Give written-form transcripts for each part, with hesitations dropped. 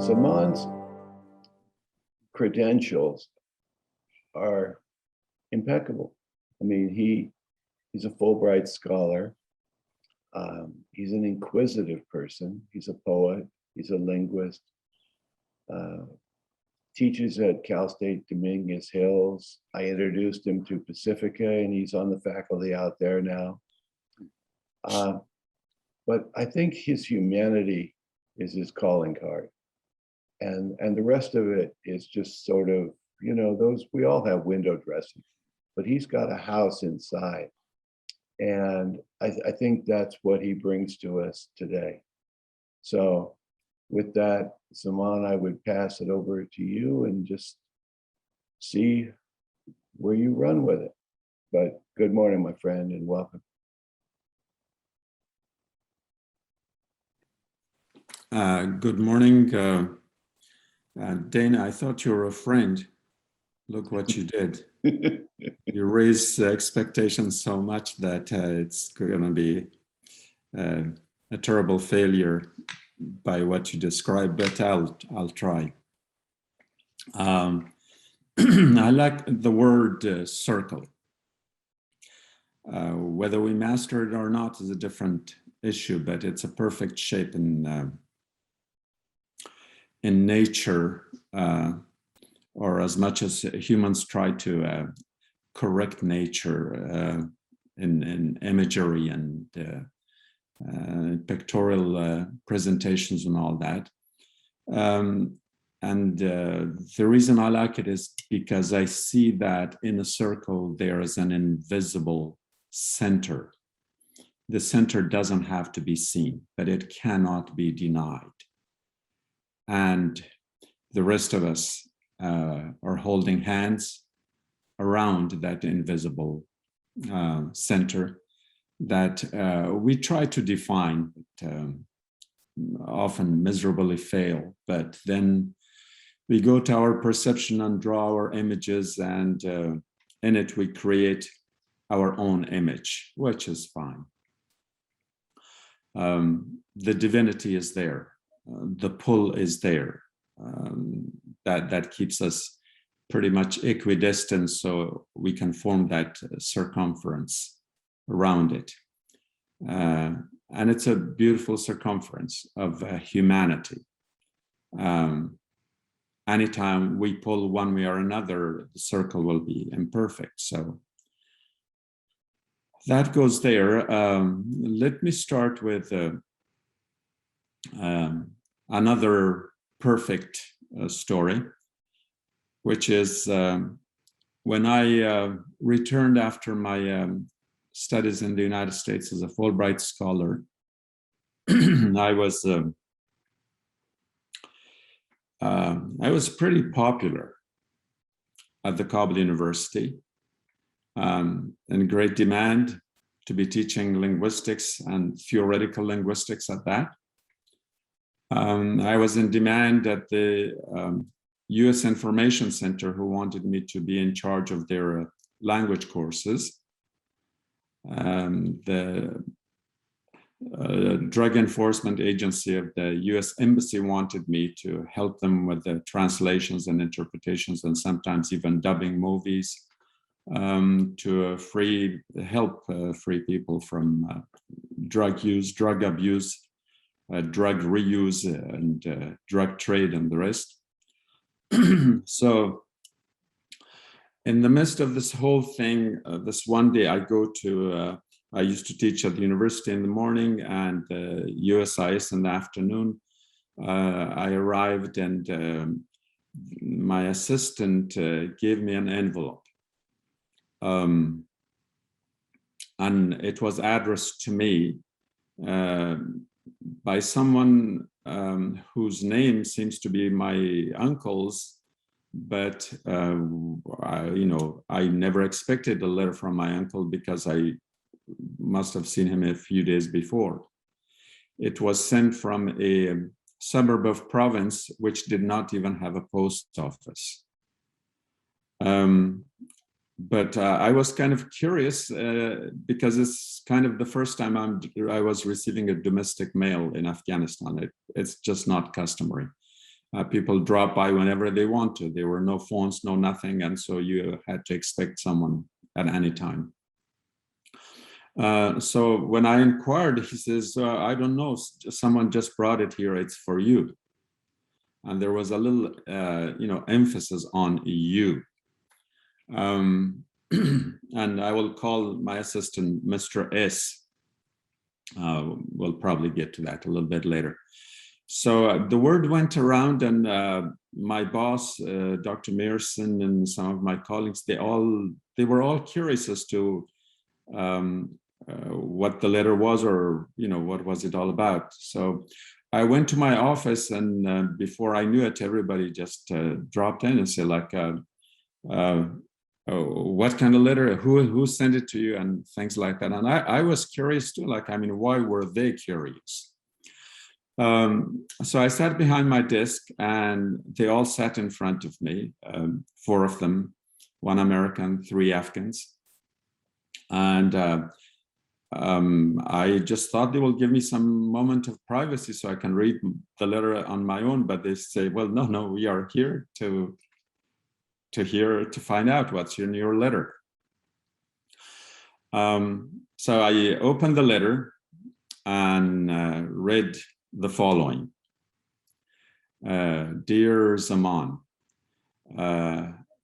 Zaman's credentials are impeccable. I mean, he's a Fulbright scholar. He's an inquisitive person. He's a poet. He's a linguist. Teaches at Cal State Dominguez Hills. I introduced him to Pacifica, and he's on the faculty out there now. But I think his humanity is his calling card. And the rest of it is just sort of, you know, we all have window dressing, but he's got a house inside. And I think that's what he brings to us today. So with that, Zaman, I would pass it over to you and just see where you run with it. But good morning, my friend, and welcome. Good morning. Dana, I thought you were a friend. Look what you did. You raised expectations so much that it's going to be a terrible failure by what you described, but I'll try. I like the word circle. Whether we master it or not is a different issue, but it's a perfect shape in nature, or as much as humans try to correct nature in imagery and pictorial presentations and all that. The reason I like it is because I see that in a circle there is an invisible center. The center doesn't have to be seen, but it cannot be denied. And the rest of us are holding hands around that invisible center that we try to define, but often miserably fail. But then we go to our perception and draw our images, and in it we create our own image, which is fine. The divinity is there. The pull is there. That keeps us pretty much equidistant, so we can form that circumference around it. And it's a beautiful circumference of humanity. Anytime we pull one way or another, the circle will be imperfect. So that goes there. Let me start with another perfect story, which is when I returned after my studies in the United States as a Fulbright scholar. I was pretty popular at the Kabul University, in great demand to be teaching linguistics and theoretical linguistics at that. I was in demand at the US Information Center, who wanted me to be in charge of their language courses. The Drug Enforcement Agency of the US Embassy wanted me to help them with the translations and interpretations, and sometimes even dubbing movies, to help free people from drug use, drug abuse, drug reuse, and drug trade, and the rest. So in the midst of this whole thing, this one day I used to teach at the university in the morning and USIS in the afternoon. I arrived, and my assistant gave me an envelope. And it was addressed to me by someone whose name seems to be my uncle's, but I never expected a letter from my uncle because I must have seen him a few days before. It was sent from a suburb of province which did not even have a post office. But I was kind of curious because it's kind of the first time I was receiving a domestic mail in Afghanistan. It's just not customary. People drop by whenever they want to. There were no phones, no nothing, and so you had to expect someone at any time. So when I inquired, he says, I don't know, someone just brought it here, it's for you. And there was a little, emphasis on you. And I will call my assistant Mr. S. We'll probably get to that a little bit later. So the word went around, and my boss, Dr. Mearson, and some of my colleagues, they were all curious as to what the letter was, or what was it all about. So I went to my office, and before I knew it, everybody just dropped in and said, like, what kind of letter, who sent it to you, and things like that. And I was curious too, like, I mean, why were they curious? So I sat behind my desk, and they all sat in front of me, 4 of them, 1 American, 3 Afghans. And I just thought they will give me some moment of privacy so I can read the letter on my own, but they say, well, no, we are here to find out what's in your letter. So I opened the letter and read the following. Dear Zaman,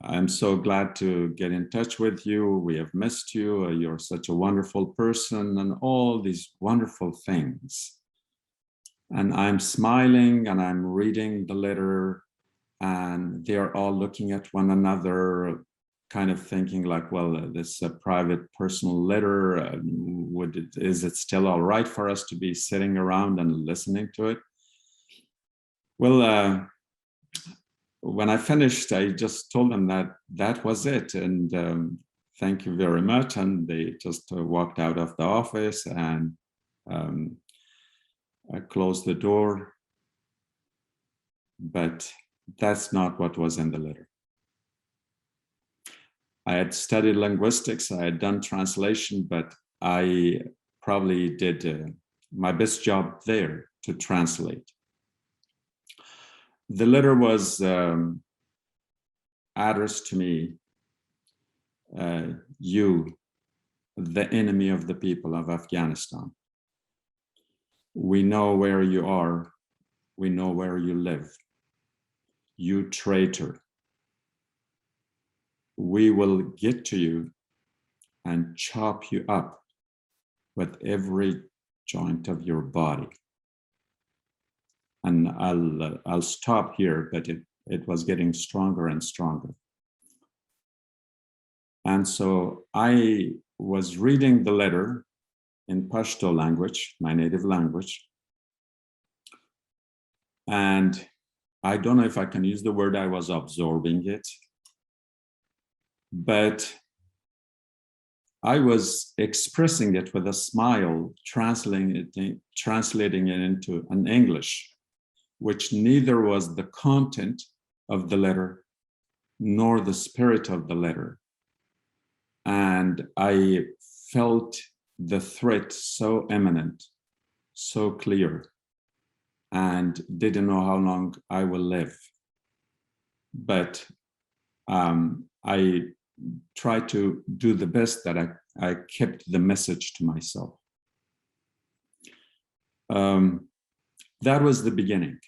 I'm so glad to get in touch with you. We have missed you. You're such a wonderful person, and all these wonderful things. And I'm smiling, and I'm reading the letter, and they're all looking at one another, kind of thinking like, well, this is a private personal letter. Is it still all right for us to be sitting around and listening to it? Well, when I finished, I just told them that was it, and thank you very much. And they just walked out of the office, and I closed the door. But that's not what was in the letter. I had studied linguistics, I had done translation, but I probably did my best job there to translate. The letter was addressed to me, you, the enemy of the people of Afghanistan. We know where you are, we know where you live. You traitor. We will get to you and chop you up with every joint of your body. And I'll stop here, but it was getting stronger and stronger. And so I was reading the letter in Pashto language, my native language. And I don't know if I can use the word, I was absorbing it, but I was expressing it with a smile, translating it into an English, which neither was the content of the letter nor the spirit of the letter. And I felt the threat so imminent, so clear, and didn't know how long I will live. But I tried to do the best that I kept the message to myself. That was the beginning.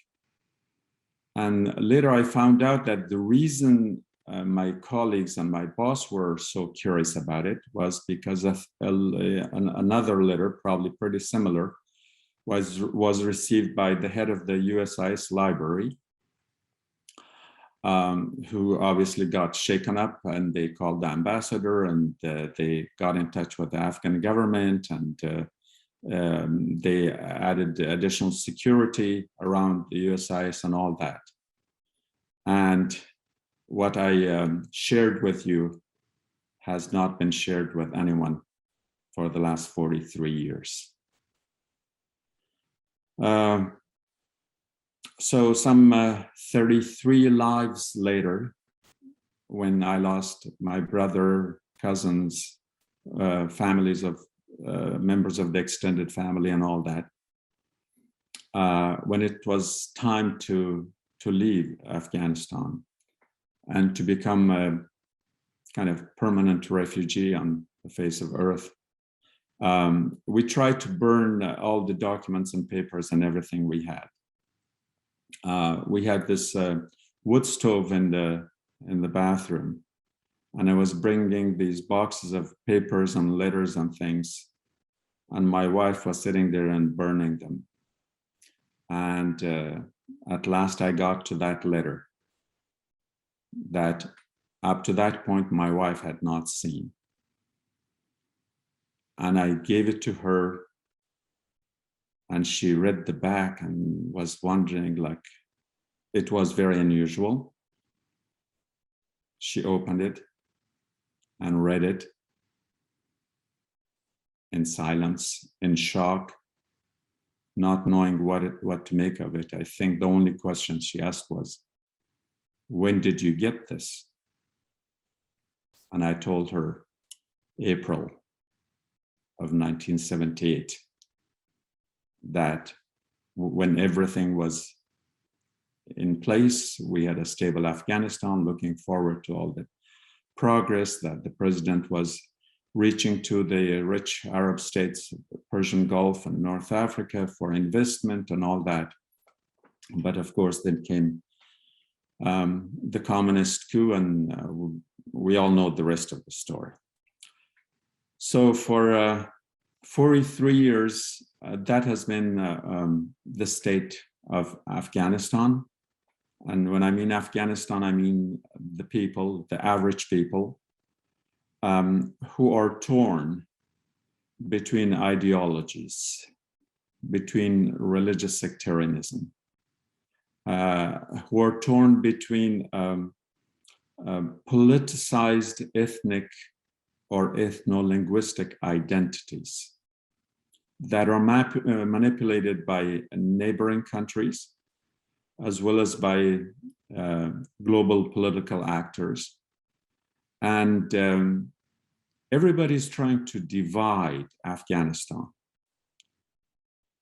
And later I found out that the reason my colleagues and my boss were so curious about it was because of another letter, probably pretty similar, was received by the head of the USIS library, who obviously got shaken up, and they called the ambassador, and they got in touch with the Afghan government, and they added additional security around the USIS and all that. And what I shared with you has not been shared with anyone for the last 43 years. So some 33 lives later, when I lost my brother, cousins, families of members of the extended family and all that, when it was time to to leave Afghanistan and to become a kind of permanent refugee on the face of Earth. We tried to burn all the documents and papers and everything we had. We had this wood stove in the bathroom, and I was bringing these boxes of papers and letters and things, and my wife was sitting there and burning them. And at last I got to that letter that up to that point my wife had not seen. And I gave it to her, and she read the back and was wondering, like, it was very unusual. She opened it and read it in silence, in shock, not knowing what to make of it. I think the only question she asked was, "When did you get this?" And I told her, April of 1978, that when everything was in place, we had a stable Afghanistan, looking forward to all the progress that the president was reaching to the rich Arab states, the Persian Gulf and North Africa for investment and all that. But of course, then came the communist coup, and we all know the rest of the story. So for 43 years, that has been the state of Afghanistan. And when I mean Afghanistan, I mean the people, the average people, who are torn between ideologies, between religious sectarianism, who are torn between politicized ethnic or ethnolinguistic identities that are manipulated by neighboring countries, as well as by global political actors. And everybody's trying to divide Afghanistan.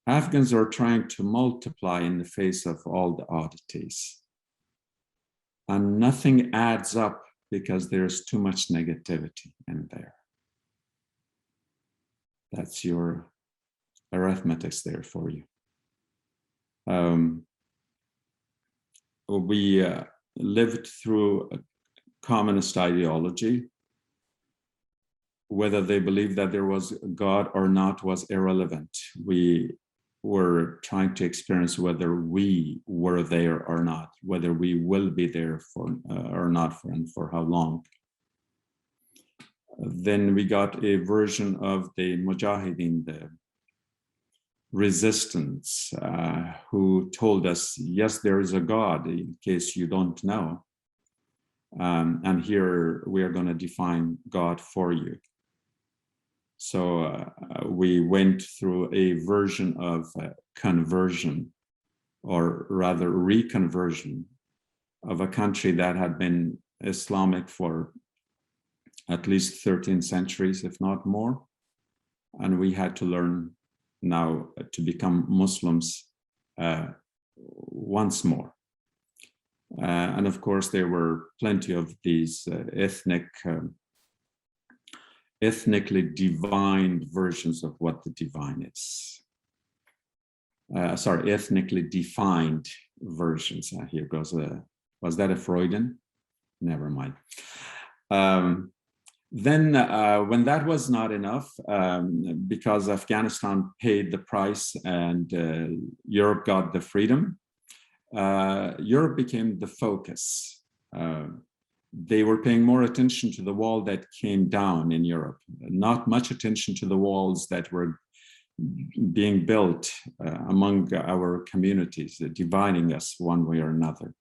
Afghans are trying to multiply in the face of all the oddities. And nothing adds up because there's too much negativity in there. That's your arithmetic there for you. We lived through a communist ideology. Whether they believed that there was a God or not was irrelevant. We were trying to experience whether we were there or not, whether we will be there for or not for, and for how long. Then we got a version of the Mujahideen, the resistance, who told us, yes, there is a God, in case you don't know. And here we are going to define God for you. So we went through a version of conversion, or rather reconversion, of a country that had been Islamic for at least 13 centuries, if not more. And we had to learn now to become Muslims once more. And of course, there were plenty of these ethnically divined versions of what the divine is. Ethnically defined versions. Here goes was that a Freudian? Never mind. Then when that was not enough, because Afghanistan paid the price and Europe got the freedom, Europe became the focus. They were paying more attention to the wall that came down in Europe, not much attention to the walls that were being built among our communities, dividing us one way or another.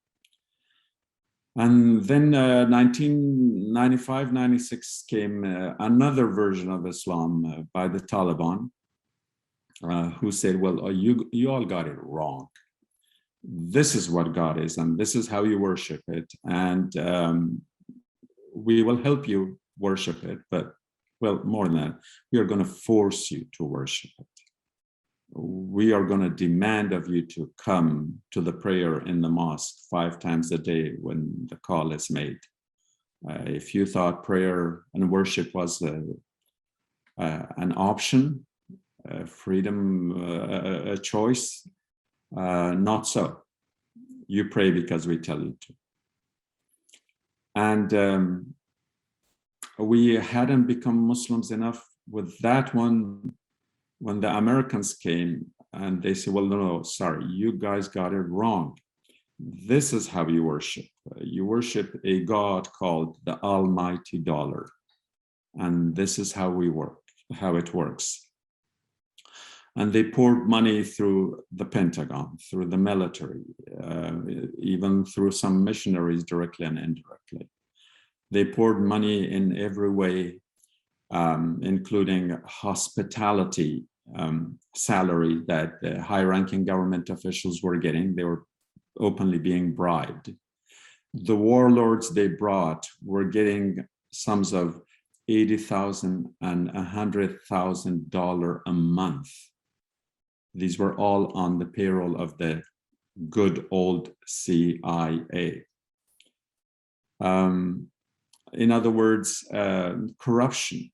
And then 1995, 96 came another version of Islam by the Taliban, who said, well, you all got it wrong. This is what God is, and this is how you worship it. And we will help you worship it, but, well, more than that, we are going to force you to worship it. we are going to demand of you to come to the prayer in the mosque 5 times a day when the call is made. If you thought prayer and worship was an option, freedom, a choice, not so. You pray because we tell you to. And we hadn't become Muslims enough with that one when the Americans came and they said, well, no, sorry, you guys got it wrong. This is how you worship. You worship a God called the Almighty Dollar. And this is how we work, how it works. And they poured money through the Pentagon, through the military, even through some missionaries directly and indirectly. They poured money in every way, including hospitality salary that the high-ranking government officials were getting. They were openly being bribed. The warlords they brought were getting sums of $80,000 and $100,000 a month. These were all on the payroll of the good old CIA. In other words, corruption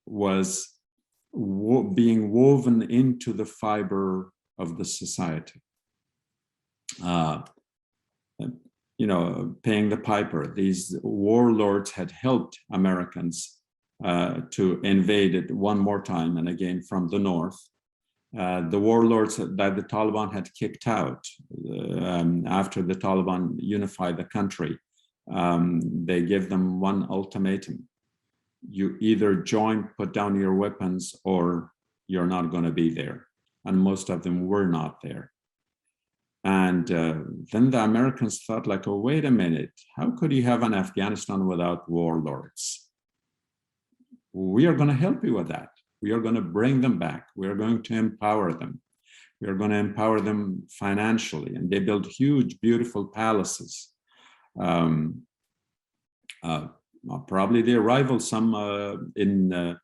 was being woven into the fiber of the society. Paying the piper. These warlords had helped Americans to invade it one more time and again from the north. The warlords that the Taliban had kicked out after the Taliban unified the country, they gave them one ultimatum. You either join, put down your weapons, or you're not going to be there. And most of them were not there. And then the Americans thought like, oh, wait a minute, how could you have an Afghanistan without warlords? We are going to help you with that. We are going to bring them back. We are going to empower them. We are going to empower them financially. And they built huge, beautiful palaces. Probably they rival some in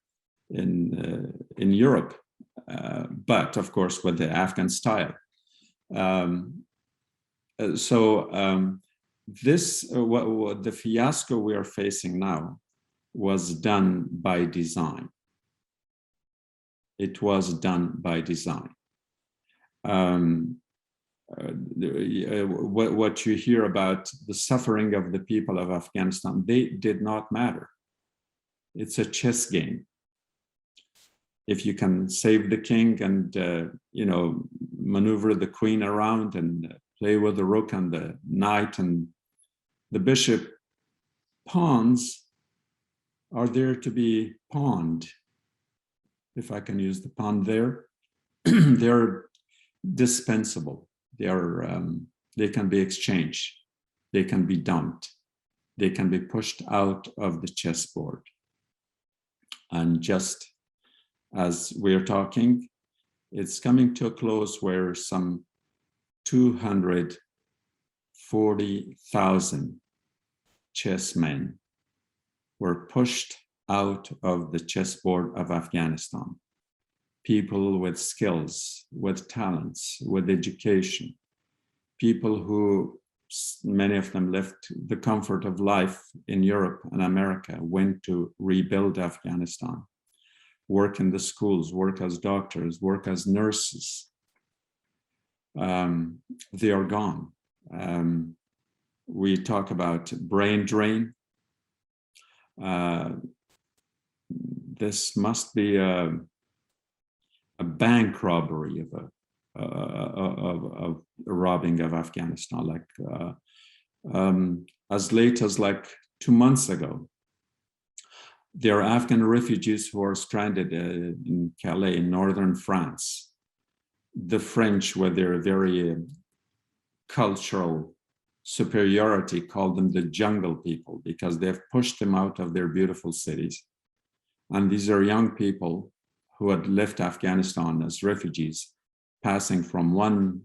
Europe, but of course with the Afghan style. What the fiasco we are facing now was done by design. It was done by design. What you hear about the suffering of the people of Afghanistan, they did not matter. It's a chess game. If you can save the king and maneuver the queen around and play with the rook and the knight and the bishop, pawns are there to be pawned, if I can use the pawn there. They're dispensable. They can be exchanged. They can be dumped. They can be pushed out of the chessboard. And just as we're talking, it's coming to a close where some 240,000 chessmen were pushed out of the chessboard of Afghanistan. People with skills, with talents, with education, people who, many of them left the comfort of life in Europe and America, went to rebuild Afghanistan, work in the schools, work as doctors, work as nurses. They are gone. We talk about brain drain. This must be a bank robbery of robbing of Afghanistan. Like as late as like 2 months ago, there are Afghan refugees who are stranded in Calais, in northern France. The French, with their very cultural superiority, call them the jungle people because they've pushed them out of their beautiful cities. And these are young people who had left Afghanistan as refugees, passing from one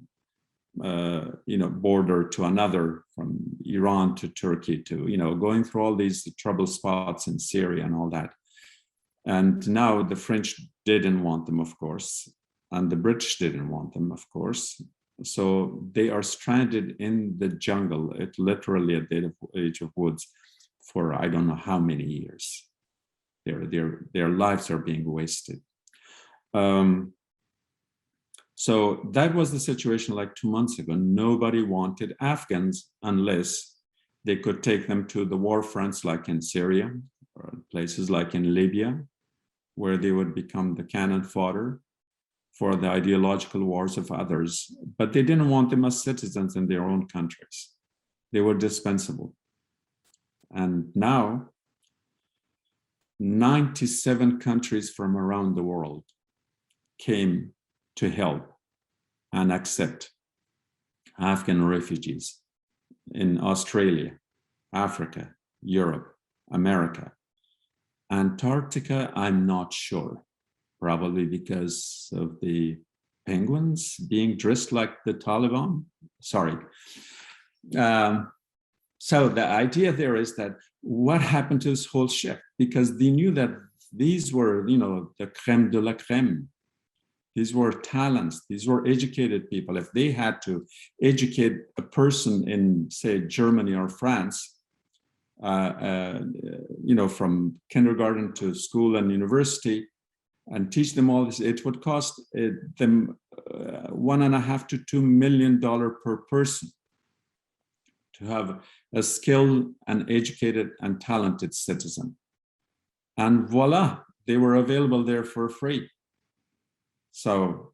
border to another, from Iran to Turkey to, going through all these trouble spots in Syria and all that. And now the French didn't want them, of course. and the British didn't want them, of course. So they are stranded in the jungle, literally at the age of woods, for I don't know how many years. Their lives are being wasted. So that was the situation like 2 months ago. Nobody wanted Afghans unless they could take them to the war fronts like in Syria, or places like in Libya, where they would become the cannon fodder for the ideological wars of others. But they didn't want them as citizens in their own countries. They were dispensable. And now, 97 countries from around the world came to help and accept Afghan refugees in Australia, Africa, Europe, America. Antarctica, I'm not sure, probably because of the penguins being dressed like the Taliban. Sorry. So the idea there is that what happened to this whole shift? Because they knew that these were, the crème de la crème. These were talents. These were educated people. If they had to educate a person in, say, Germany or France, from kindergarten to school and university, and teach them all this, it would cost them $1.5 to $2 million per person to have a skilled and educated and talented citizen. And voila, they were available there for free. So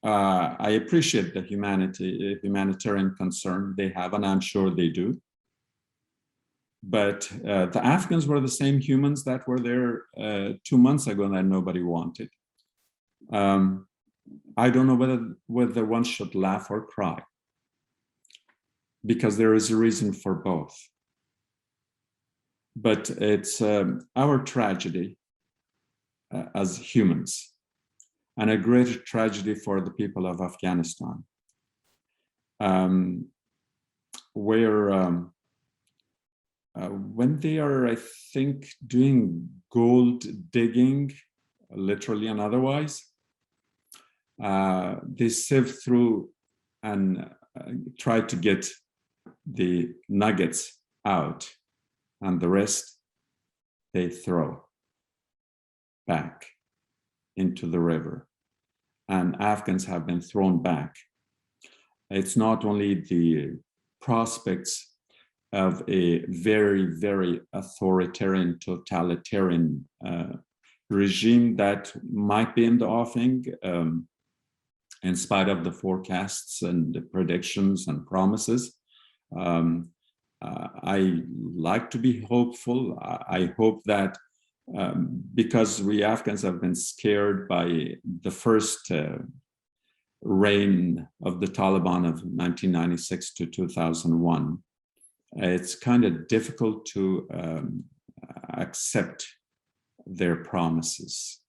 I appreciate the humanitarian concern they have, and I'm sure they do. But the Afghans were the same humans that were there 2 months ago that nobody wanted. I don't know whether one should laugh or cry, because there is a reason for both. But it's our tragedy as humans, and a greater tragedy for the people of Afghanistan, where when they are, I think, doing gold digging, literally and otherwise, they sift through and try to get the nuggets out, and the rest they throw back into the river. And Afghans have been thrown back. It's not only the prospects of a very, very authoritarian, totalitarian regime that might be in the offing, in spite of the forecasts and the predictions and promises. I like to be hopeful. I hope that because we Afghans have been scared by the first reign of the Taliban of 1996 to 2001, it's kind of difficult to accept their promises.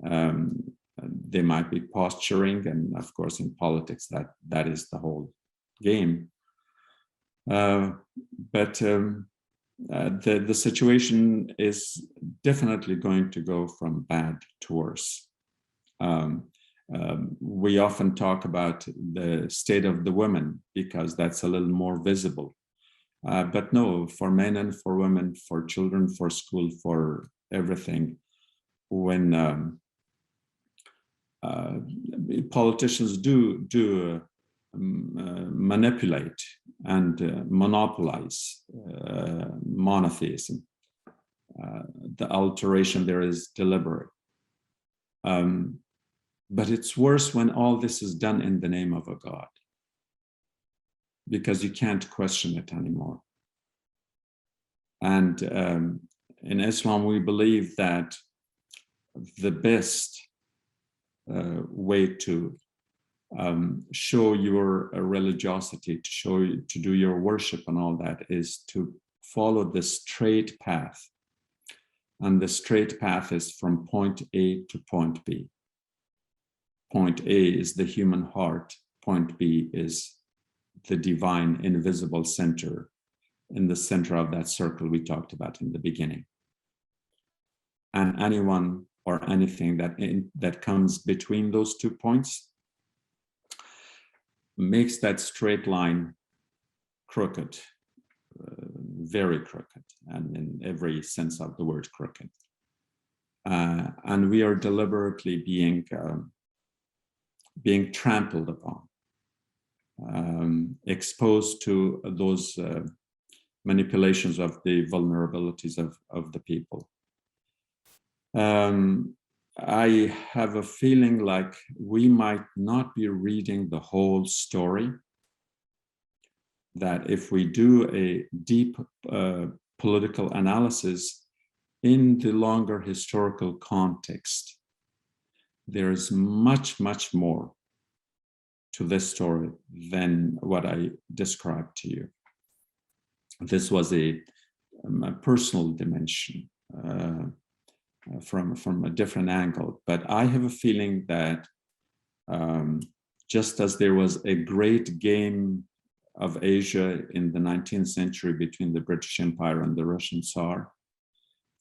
They might be posturing, and of course in politics that is the whole game. But the situation is definitely going to go from bad to worse. We often talk about the state of the women because that's a little more visible. But no, for men and for women, for children, for school, for everything, when politicians do manipulate and monopolize monotheism, the alteration there is deliberate. But it's worse when all this is done in the name of a God, because you can't question it anymore. And in Islam, we believe that the best way to show your religiosity, to do your worship and all that, is to follow the straight path. And the straight path is from point A to point B. Point A is the human heart. Point B is the divine invisible center, in the center of that circle we talked about in the beginning. And anyone or anything that comes between those 2 points makes that straight line crooked, very crooked, and in every sense of the word crooked. And we are deliberately being trampled upon, exposed to those manipulations of the vulnerabilities of the people. I have a feeling like we might not be reading the whole story, that if we do a deep political analysis in the longer historical context, there is much, much more to this story than what I described to you. This was a personal dimension from a different angle, but I have a feeling that just as there was a great game of Asia in the 19th century between the British Empire and the Russian Tsar,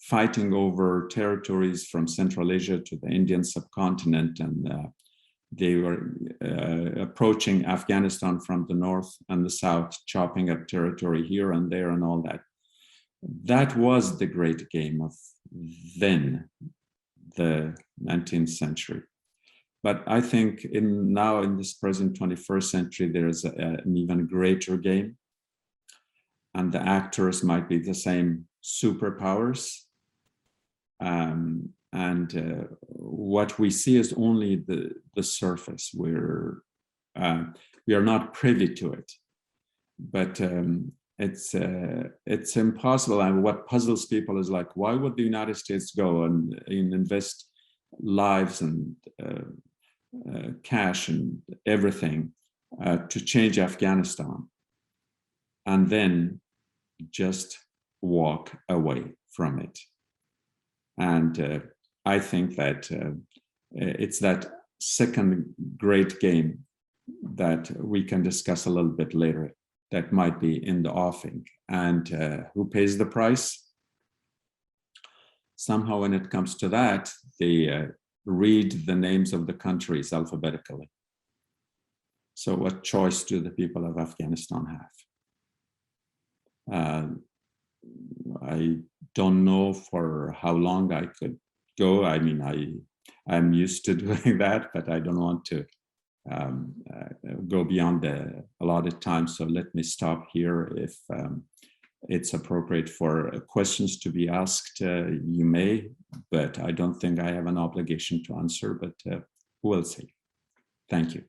fighting over territories from Central Asia to the Indian subcontinent, and they were approaching Afghanistan from the north and the south, chopping up territory here and there and all that. That was the great game of then, the 19th century. But I think now in this present 21st century, there is an even greater game, and the actors might be the same superpowers. What we see is only the surface. We are not privy to it, but it's impossible. And what puzzles people is like, why would the United States go and invest lives and cash and everything to change Afghanistan, and then just walk away from it? And I think that it's that second great game that we can discuss a little bit later that might be in the offing. And who pays the price? Somehow when it comes to that, they read the names of the countries alphabetically. So what choice do the people of Afghanistan have? I don't know for how long I could go. I mean, I'm used to doing that, but I don't want to go beyond the allotted time. So let me stop here. If it's appropriate for questions to be asked, you may, but I don't think I have an obligation to answer, but we'll see. Thank you.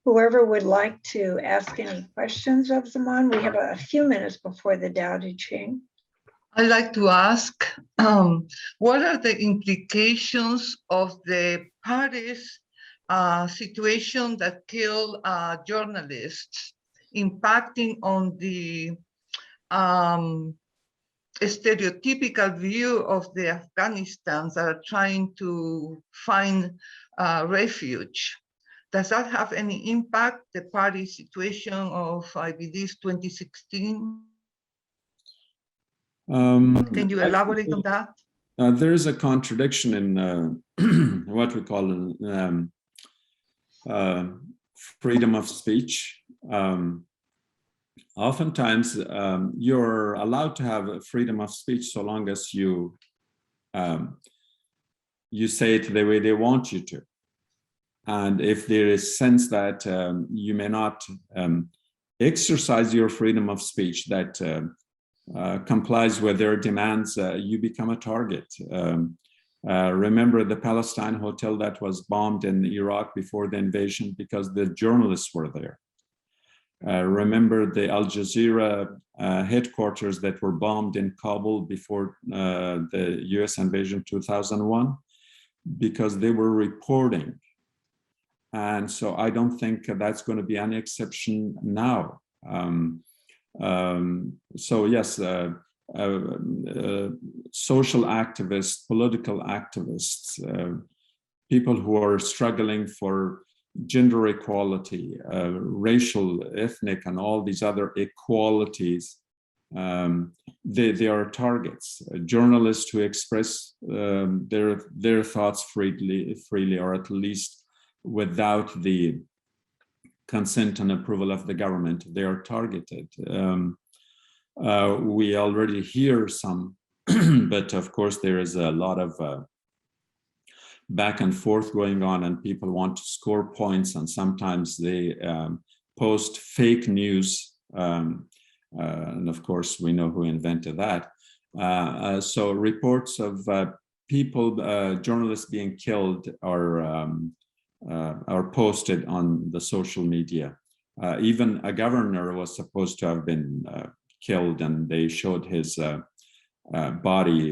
Whoever would like to ask any questions of Zaman, we have a few minutes before the Tao Te Ching. I'd like to ask, what are the implications of the Paris situation that killed journalists, impacting on the stereotypical view of the Afghanistans that are trying to find refuge? Does that have any impact, the Paris situation of, I believe, 2016? Can you elaborate on that? There is a contradiction in what we call freedom of speech. Oftentimes, you're allowed to have freedom of speech so long as you say it the way they want you to. And if there is sense that you may not exercise your freedom of speech that complies with their demands, you become a target. Remember the Palestine hotel that was bombed in Iraq before the invasion because the journalists were there. Remember the Al Jazeera headquarters that were bombed in Kabul before the US invasion 2001 because they were reporting. And so I don't think that's going to be any exception now. So yes, social activists, political activists, people who are struggling for gender equality, racial, ethnic, and all these other equalities. They are targets. Journalists who express their thoughts freely, or at least without the consent and approval of the government, they are targeted. We already hear some, but of course there is a lot of back and forth going on, and people want to score points, and sometimes they post fake news. And of course, we know who invented that. So reports of people, journalists being killed are posted on the social media. Even a governor was supposed to have been killed, and they showed his body,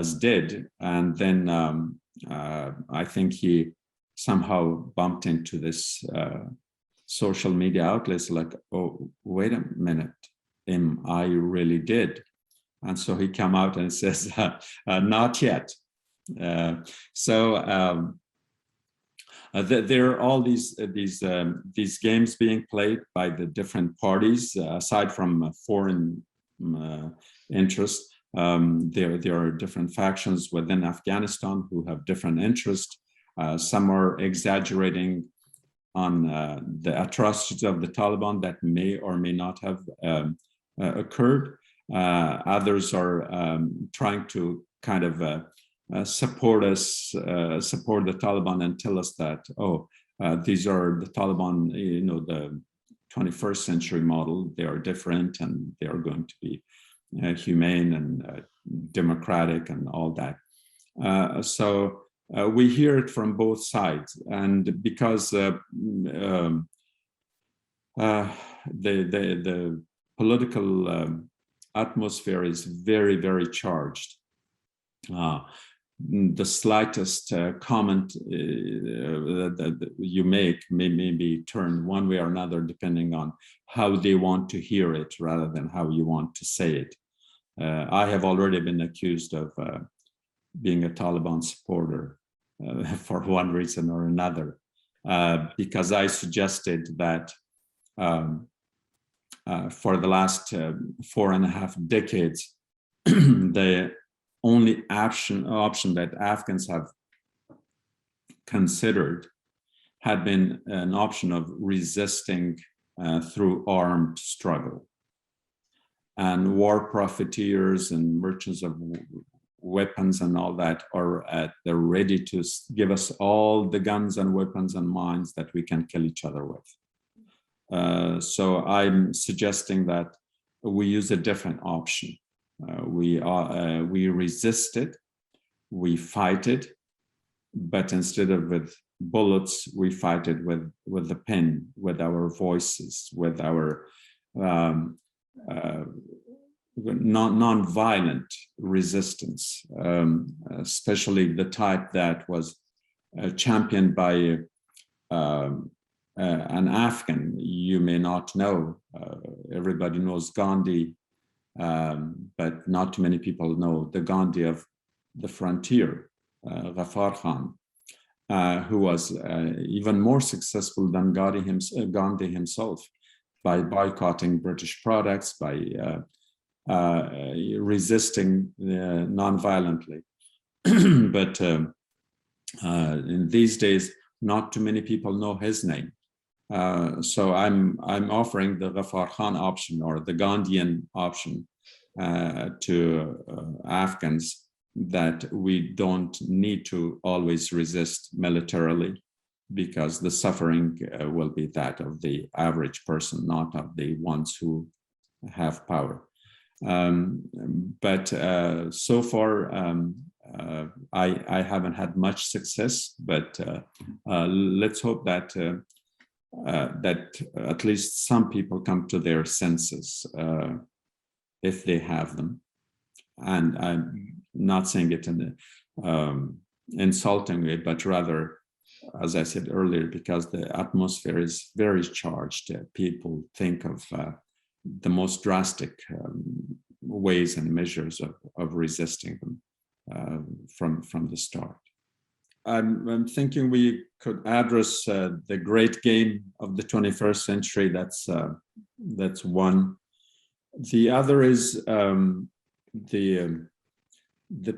as dead. And then I think he somehow bumped into this social media outlets, like, oh, wait a minute, am I really dead? And so he came out and says, not yet. There are all these games being played by the different parties, aside from foreign interests. There are different factions within Afghanistan who have different interests. Some are exaggerating on the atrocities of the Taliban that may or may not have occurred. Others are trying to kind of support the Taliban and tell us that, these are the Taliban, the 21st century model. They are different, and they are going to be humane and democratic and all that. So we hear it from both sides, and because the political atmosphere is very, very charged. The slightest comment that you make may be turned one way or another, depending on how they want to hear it rather than how you want to say it. I have already been accused of being a Taliban supporter for one reason or another, because I suggested that for the last 4.5 decades, the only option that Afghans have considered had been an option of resisting through armed struggle. And war profiteers and merchants of weapons and all that they're ready to give us all the guns and weapons and mines that we can kill each other with. So I'm suggesting that we use a different option. We resist it, we fight it, but instead of with bullets, we fight it with the pen, with our voices, with our non-violent resistance, especially the type that was championed by an Afghan you may not know. Everybody knows Gandhi, but not too many people know the Gandhi of the frontier, Ghaffar Khan, who was even more successful than Gandhi himself by boycotting British products, by resisting non-violently. But in these days, not too many people know his name. So I'm offering the Ghaffar Khan option, or the Gandhian option, to Afghans, that we don't need to always resist militarily, because the suffering will be that of the average person, not of the ones who have power. But so far, I haven't had much success, but let's hope that that at least some people come to their senses, if they have them. And I'm not saying it in an insulting way, but rather, as I said earlier, because the atmosphere is very charged, people think of the most drastic ways and measures of resisting them from the start. I'm thinking we could address the great game of the 21st century. That's one. The other is the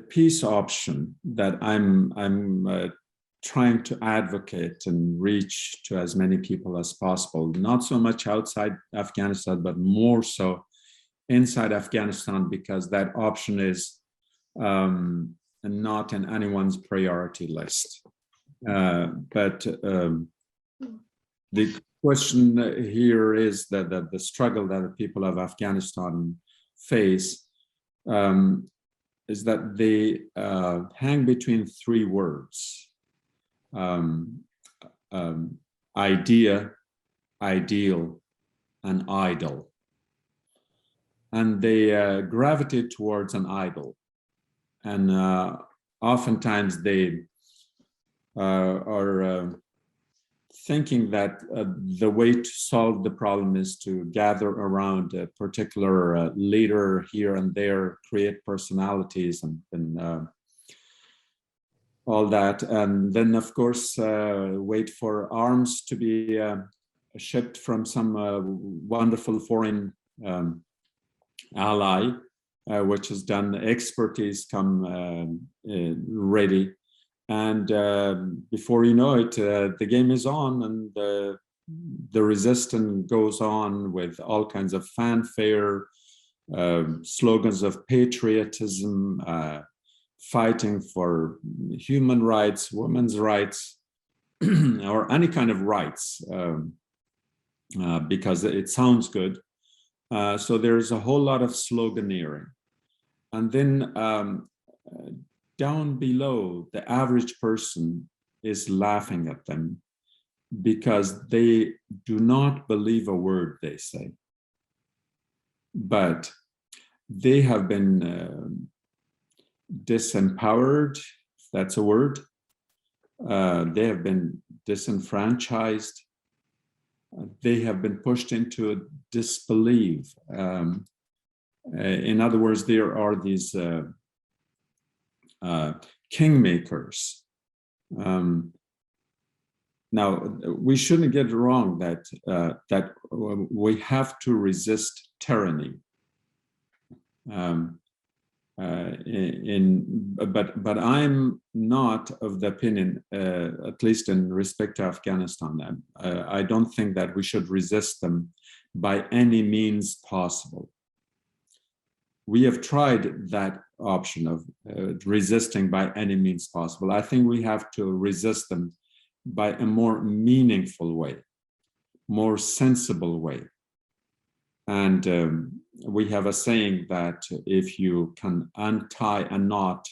peace option that I'm trying to advocate and reach to as many people as possible. Not so much outside Afghanistan, but more so inside Afghanistan, because that option is not in anyone's priority list. But the question here is that the struggle that the people of Afghanistan face is that they hang between three words: idea, ideal, and idol. And they gravitate towards an idol. And oftentimes they are thinking that the way to solve the problem is to gather around a particular leader here and there, create personalities and all that. And then, of course, wait for arms to be shipped from some wonderful foreign ally, which has done expertise come ready. And before you know it, the game is on, and the resistance goes on with all kinds of fanfare, slogans of patriotism, fighting for human rights, women's rights, or any kind of rights, because it sounds good. So there's a whole lot of sloganeering. And then down below, the average person is laughing at them because they do not believe a word they say. But they have been disempowered, if that's a word. They have been disenfranchised. They have been pushed into disbelief. In other words, there are these kingmakers. Now, we shouldn't get it wrong that that we have to resist tyranny. But I'm not of the opinion, at least in respect to Afghanistan, I don't think that we should resist them by any means possible. We have tried that option of resisting by any means possible. I think we have to resist them by a more meaningful way, more sensible way. And we have a saying that if you can untie a knot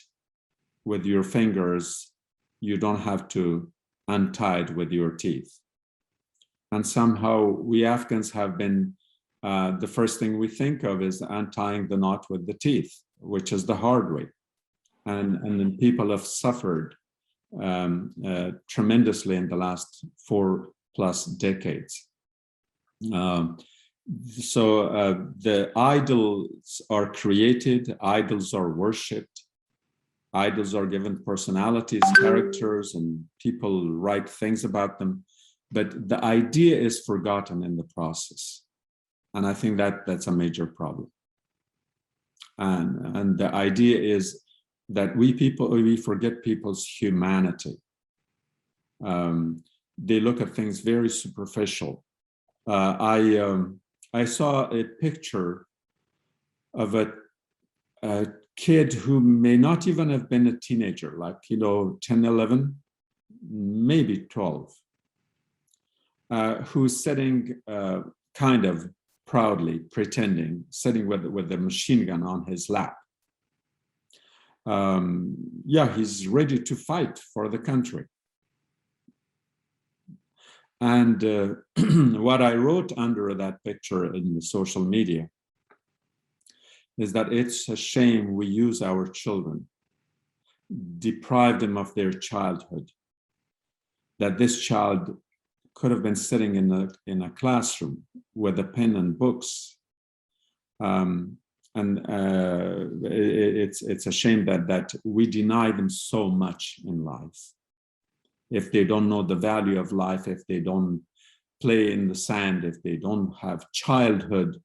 with your fingers, you don't have to untie it with your teeth. And somehow we Afghans have been, the first thing we think of is untying the knot with the teeth, which is the hard way. And then people have suffered tremendously in the last 4+ decades. So the idols are created, idols are worshipped, idols are given personalities, characters, and people write things about them. But the idea is forgotten in the process. And I think that that's a major problem. And the idea is that we forget people's humanity. They look at things very superficial. I saw a picture of a kid who may not even have been a teenager, like, 10, 11, maybe 12, who's sitting kind of proudly, pretending, sitting with a machine gun on his lap. Yeah, he's ready to fight for the country. And what I wrote under that picture in the social media is that it's a shame we use our children, deprive them of their childhood, that this child could have been sitting in a classroom with a pen and books. It's a shame that we deny them so much in life. if they don't know the value of life, if they don't play in the sand, if they don't have childhood,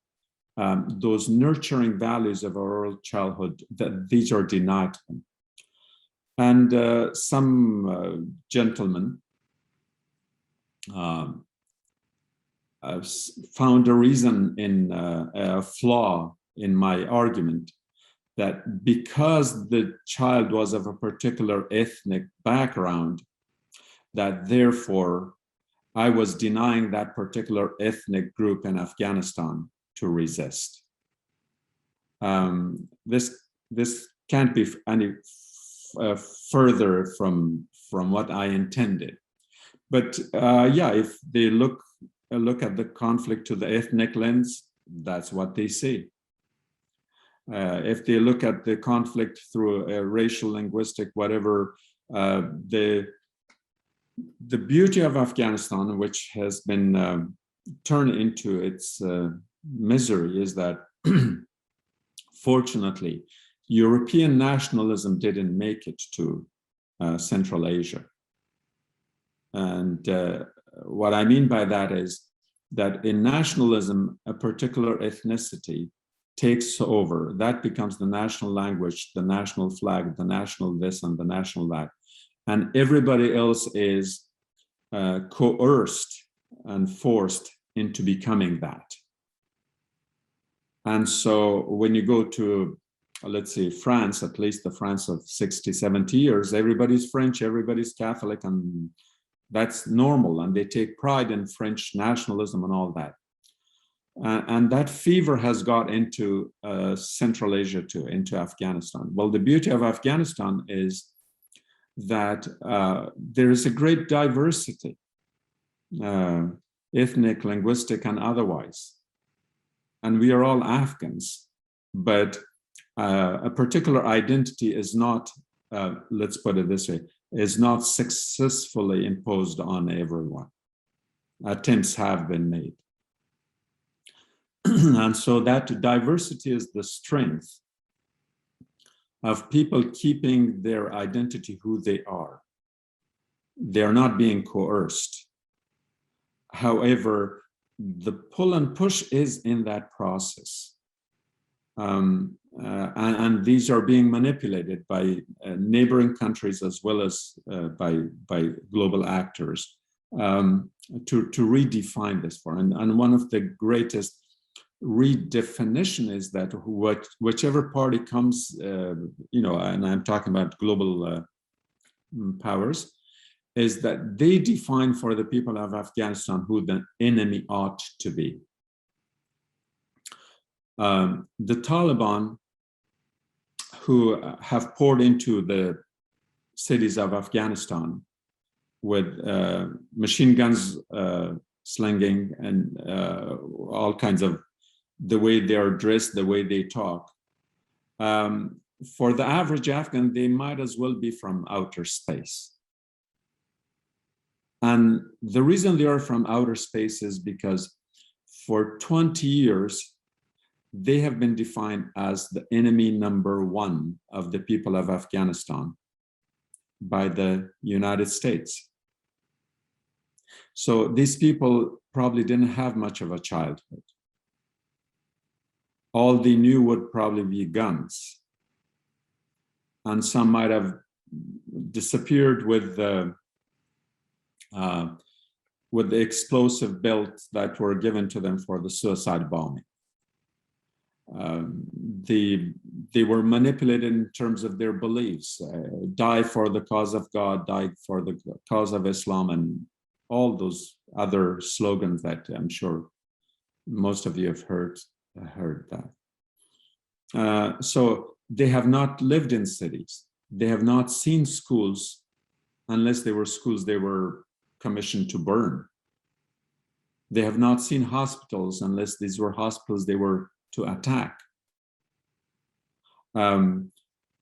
those nurturing values of our early childhood, that these are denied to them. And some gentlemen found a reason in a flaw in my argument, that because the child was of a particular ethnic background, that therefore I was denying that particular ethnic group in Afghanistan to resist. This can't be any further from what I intended. But yeah, if they look at the conflict to the ethnic lens, that's what they see. If they look at the conflict through a racial, linguistic, whatever, the beauty of Afghanistan, which has been turned into its misery, is that fortunately, European nationalism didn't make it to Central Asia. And what I mean by that is that in nationalism, a particular ethnicity takes over. That becomes the national language, the national flag, the national this and the national that. And everybody else is coerced and forced into becoming that. And so when you go to, let's say, France, at least the France of 60, 70 years, everybody's French, everybody's Catholic, and that's normal. And they take pride in French nationalism and all that. And that fever has got into Central Asia too, into Afghanistan. Well, the beauty of Afghanistan is that there is a great diversity, ethnic, linguistic, and otherwise. And we are all Afghans, but a particular identity is not, let's put it this way, is not successfully imposed on everyone. Attempts have been made. And so that diversity is the strength of people keeping their identity who they are. They're not being coerced. However, the pull and push is in that process. And these are being manipulated by neighboring countries as well as by global actors to redefine this for. And one of the greatest redefinition is that whichever party comes, and I'm talking about global powers, is that they define for the people of Afghanistan who the enemy ought to be. The Taliban, who have poured into the cities of Afghanistan with machine guns slinging and all kinds of the way they are dressed, the way they talk. For the average Afghan, they might as well be from outer space. And the reason they are from outer space is because for 20 years, they have been defined as the enemy number one of the people of Afghanistan by the United States. So these people probably didn't have much of a childhood. All they knew would probably be guns. And some might have disappeared with the explosive belts that were given to them for the suicide bombing. They were manipulated in terms of their beliefs, die for the cause of God, die for the cause of Islam, and all those other slogans that I'm sure most of you have heard that. So they have not lived in cities. They have not seen schools, unless they were schools they were commissioned to burn. They have not seen hospitals, unless these were hospitals they were to attack.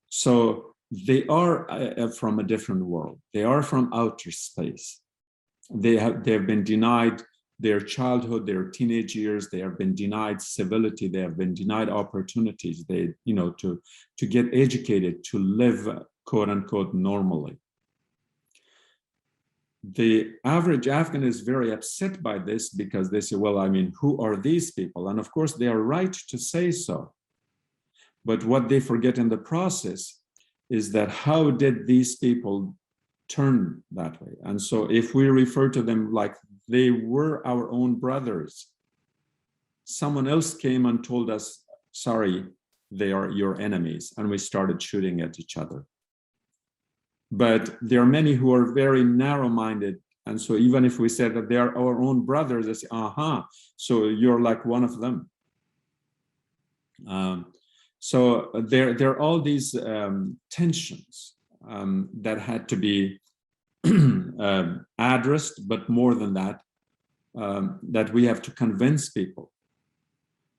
So they are from a different world. They are from outer space. They have been denied their childhood, their teenage years. They have been denied civility. They have been denied opportunities. They, to get educated, to live, quote unquote, normally. the average Afghan is very upset by this because they say, well, I mean, who are these people? And of course, they are right to say so. But what they forget in the process is that how did these people turn that way? And so if we refer to them like they were our own brothers, someone else came and told us, sorry, they are your enemies. And we started shooting at each other. But there are many who are very narrow-minded. And so even if we said that they are our own brothers, they say, so you're like one of them. So there are all these tensions that had to be addressed, but more than that, that we have to convince people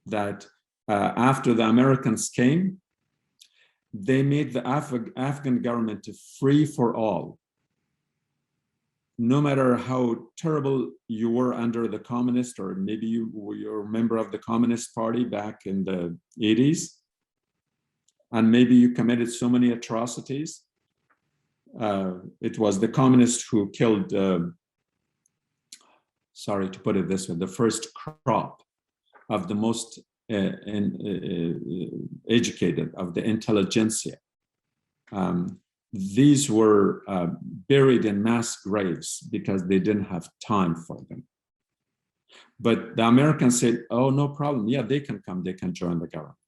that after the Americans came, they made the Afghan government free for all. No matter how terrible you were under the communist, or maybe you're a member of the Communist Party back in the 80s, and maybe you committed so many atrocities. It was the communists who killed, sorry to put it this way, the first crop of the most educated, of the intelligentsia. These were buried in mass graves because they didn't have time for them. But the Americans said, oh, no problem. Yeah, they can come, they can join the government.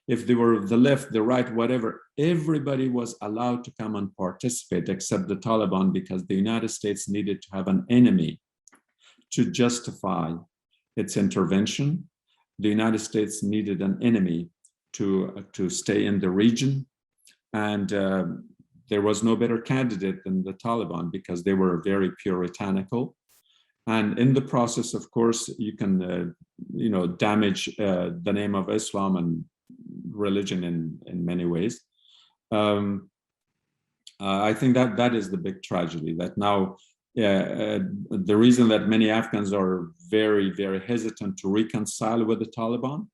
If they were the left, the right, whatever, everybody was allowed to come and participate except the Taliban, because the United States needed to have an enemy to justify its intervention. The United States needed an enemy to stay in the region. And there was no better candidate than the Taliban because they were very puritanical. And in the process, of course, you can damage the name of Islam and religion in many ways. I think that is the big tragedy, that now the reason that many Afghans are very, very hesitant to reconcile with the Taliban,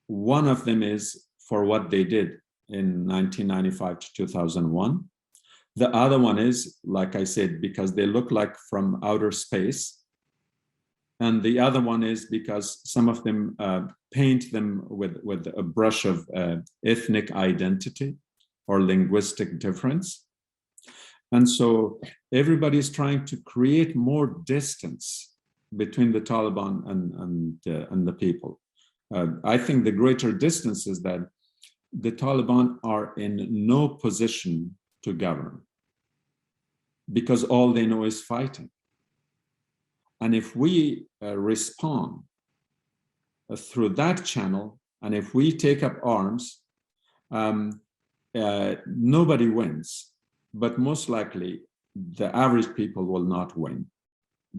one of them is for what they did in 1995 to 2001. The other one is, like I said, because they look like from outer space. And the other one is because some of them paint them with a brush of ethnic identity or linguistic difference. And so everybody's trying to create more distance between the Taliban and the people. I think the greater distance is that the Taliban are in no position to govern because all they know is fighting. And if we respond through that channel, and if we take up arms, nobody wins. But most likely, the average people will not win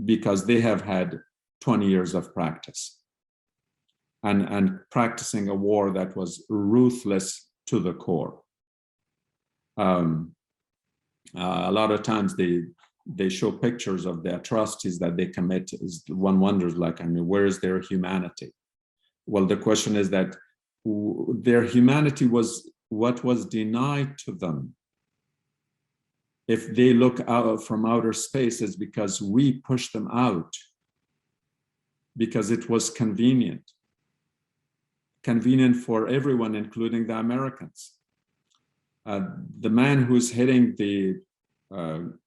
because they have had 20 years of practice and practicing a war that was ruthless to the core. A lot of times they show pictures of the atrocities that they commit. One wonders, like, I mean, where is their humanity? Well, the question is that their humanity was what was denied to them. If they look out from outer space, it's because we pushed them out because it was convenient for everyone, including the Americans. The man who's heading the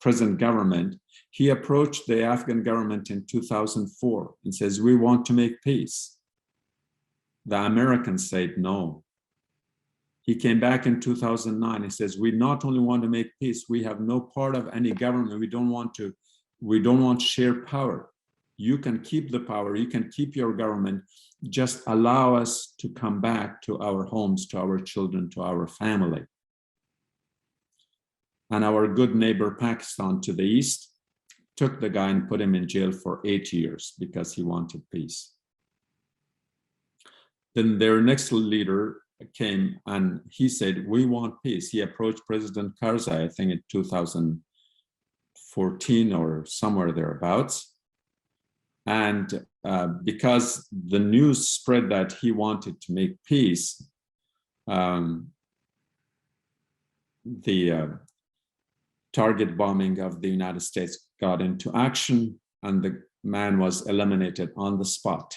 present government, he approached the Afghan government in 2004 and says, we want to make peace. The Americans said no. He came back in 2009. He says, we not only want to make peace, we have no part of any government. We don't want to share power. You can keep the power. You can keep your government. Just allow us to come back to our homes, to our children, to our family. And our good neighbor, Pakistan, to the east, took the guy and put him in jail for 8 years because he wanted peace. Then their next leader came and he said, we want peace. He approached President Karzai, I think in 2014 or somewhere thereabouts. And because the news spread that he wanted to make peace, the target bombing of the United States got into action, and the man was eliminated on the spot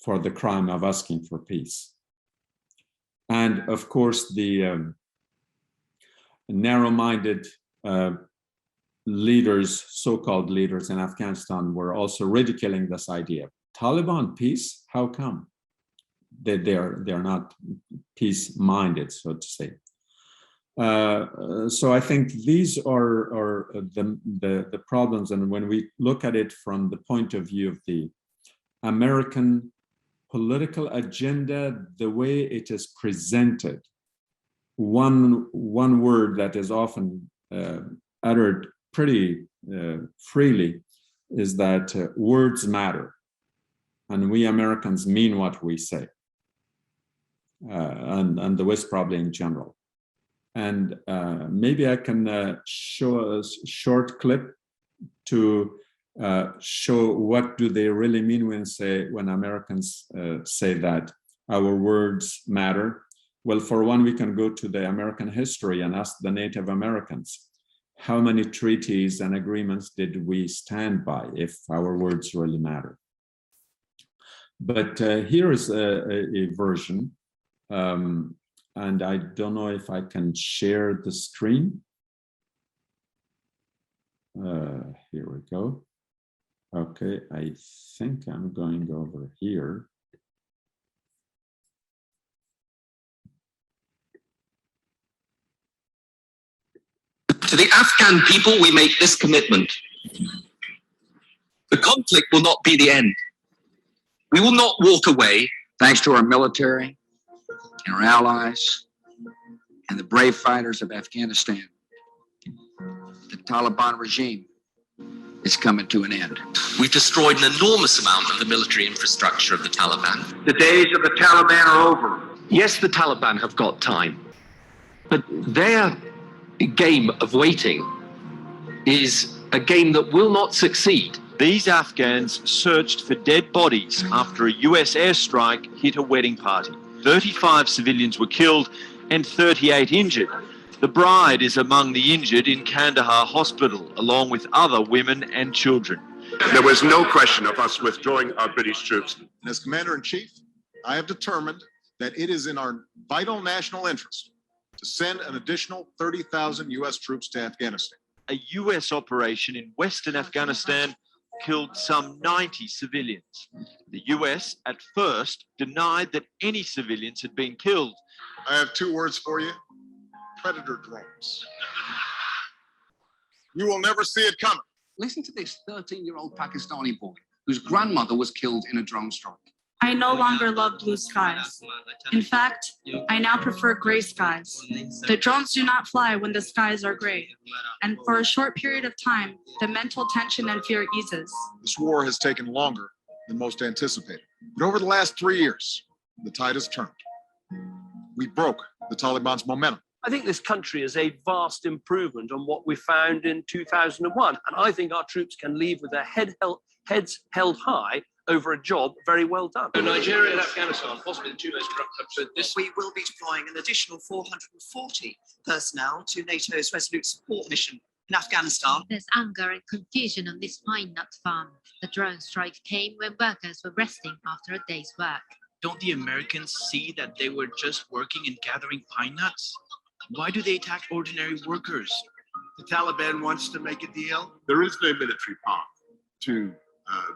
for the crime of asking for peace. And of course, the narrow-minded leaders, so-called leaders in Afghanistan, were also ridiculing this idea. Taliban peace? How come? They're not peace-minded, so to say. So I think these are the problems, and when we look at it from the point of view of the American political agenda, the way it is presented, one word that is often uttered pretty freely is that words matter, and we Americans mean what we say, and the West probably in general. And maybe I can show a short clip to show what do they really mean when Americans say that our words matter. Well, for one, we can go to the American history and ask the Native Americans, how many treaties and agreements did we stand by if our words really matter? But here is a version. And I don't know if I can share the screen. Here we go. Okay, I think I'm going over here. To the Afghan people, we make this commitment. The conflict will not be the end. We will not walk away. Thanks to our military and our allies and the brave fighters of Afghanistan, the Taliban regime is coming to an end. We've destroyed an enormous amount of the military infrastructure of the Taliban. The days of the Taliban are over. Yes, the Taliban have got time, but their game of waiting is a game that will not succeed. These Afghans searched for dead bodies after a US airstrike hit a wedding party. 35 civilians were killed and 38 injured. The bride is among the injured in Kandahar Hospital, along with other women and children. There was no question of us withdrawing our British troops. And as Commander-in-Chief, I have determined that it is in our vital national interest to send an additional 30,000 US troops to Afghanistan. A US operation in Western Afghanistan killed some 90 civilians. The US at first denied that any civilians had been killed. I have two words for you: predator drones. You will never see it coming. Listen to this 13-year-old Pakistani boy whose grandmother was killed in a drone strike. I no longer love blue skies. In fact, I now prefer gray skies. The drones do not fly when the skies are gray. And for a short period of time, the mental tension and fear eases. This war has taken longer than most anticipated. But over the last 3 years, the tide has turned. We broke the Taliban's momentum. I think this country is a vast improvement on what we found in 2001. And I think our troops can leave with their heads held high over a job very well done. Nigeria and Afghanistan, possibly the two most corrupt countries. This we will be deploying an additional 440 personnel to NATO's Resolute Support Mission in Afghanistan. There's anger and confusion on this pine nut farm. The drone strike came when workers were resting after a day's work. Don't the Americans see that they were just working and gathering pine nuts? Why do they attack ordinary workers? The Taliban wants to make a deal. There is no military path to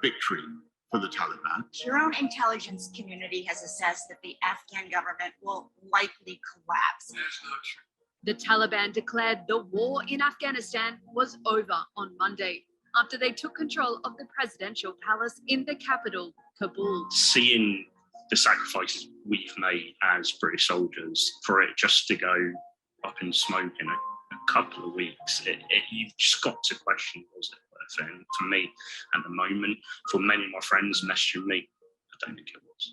victory for the Taliban. Your own intelligence community has assessed that the Afghan government will likely collapse. That's not true. The Taliban declared the war in Afghanistan was over on Monday after they took control of the presidential palace in the capital, Kabul. Seeing the sacrifices we've made as British soldiers for it just to go up in smoke in a couple of weeks, you've just got to question, was it worth it? And for me, at the moment, for many of my friends messaging me, I don't think it was.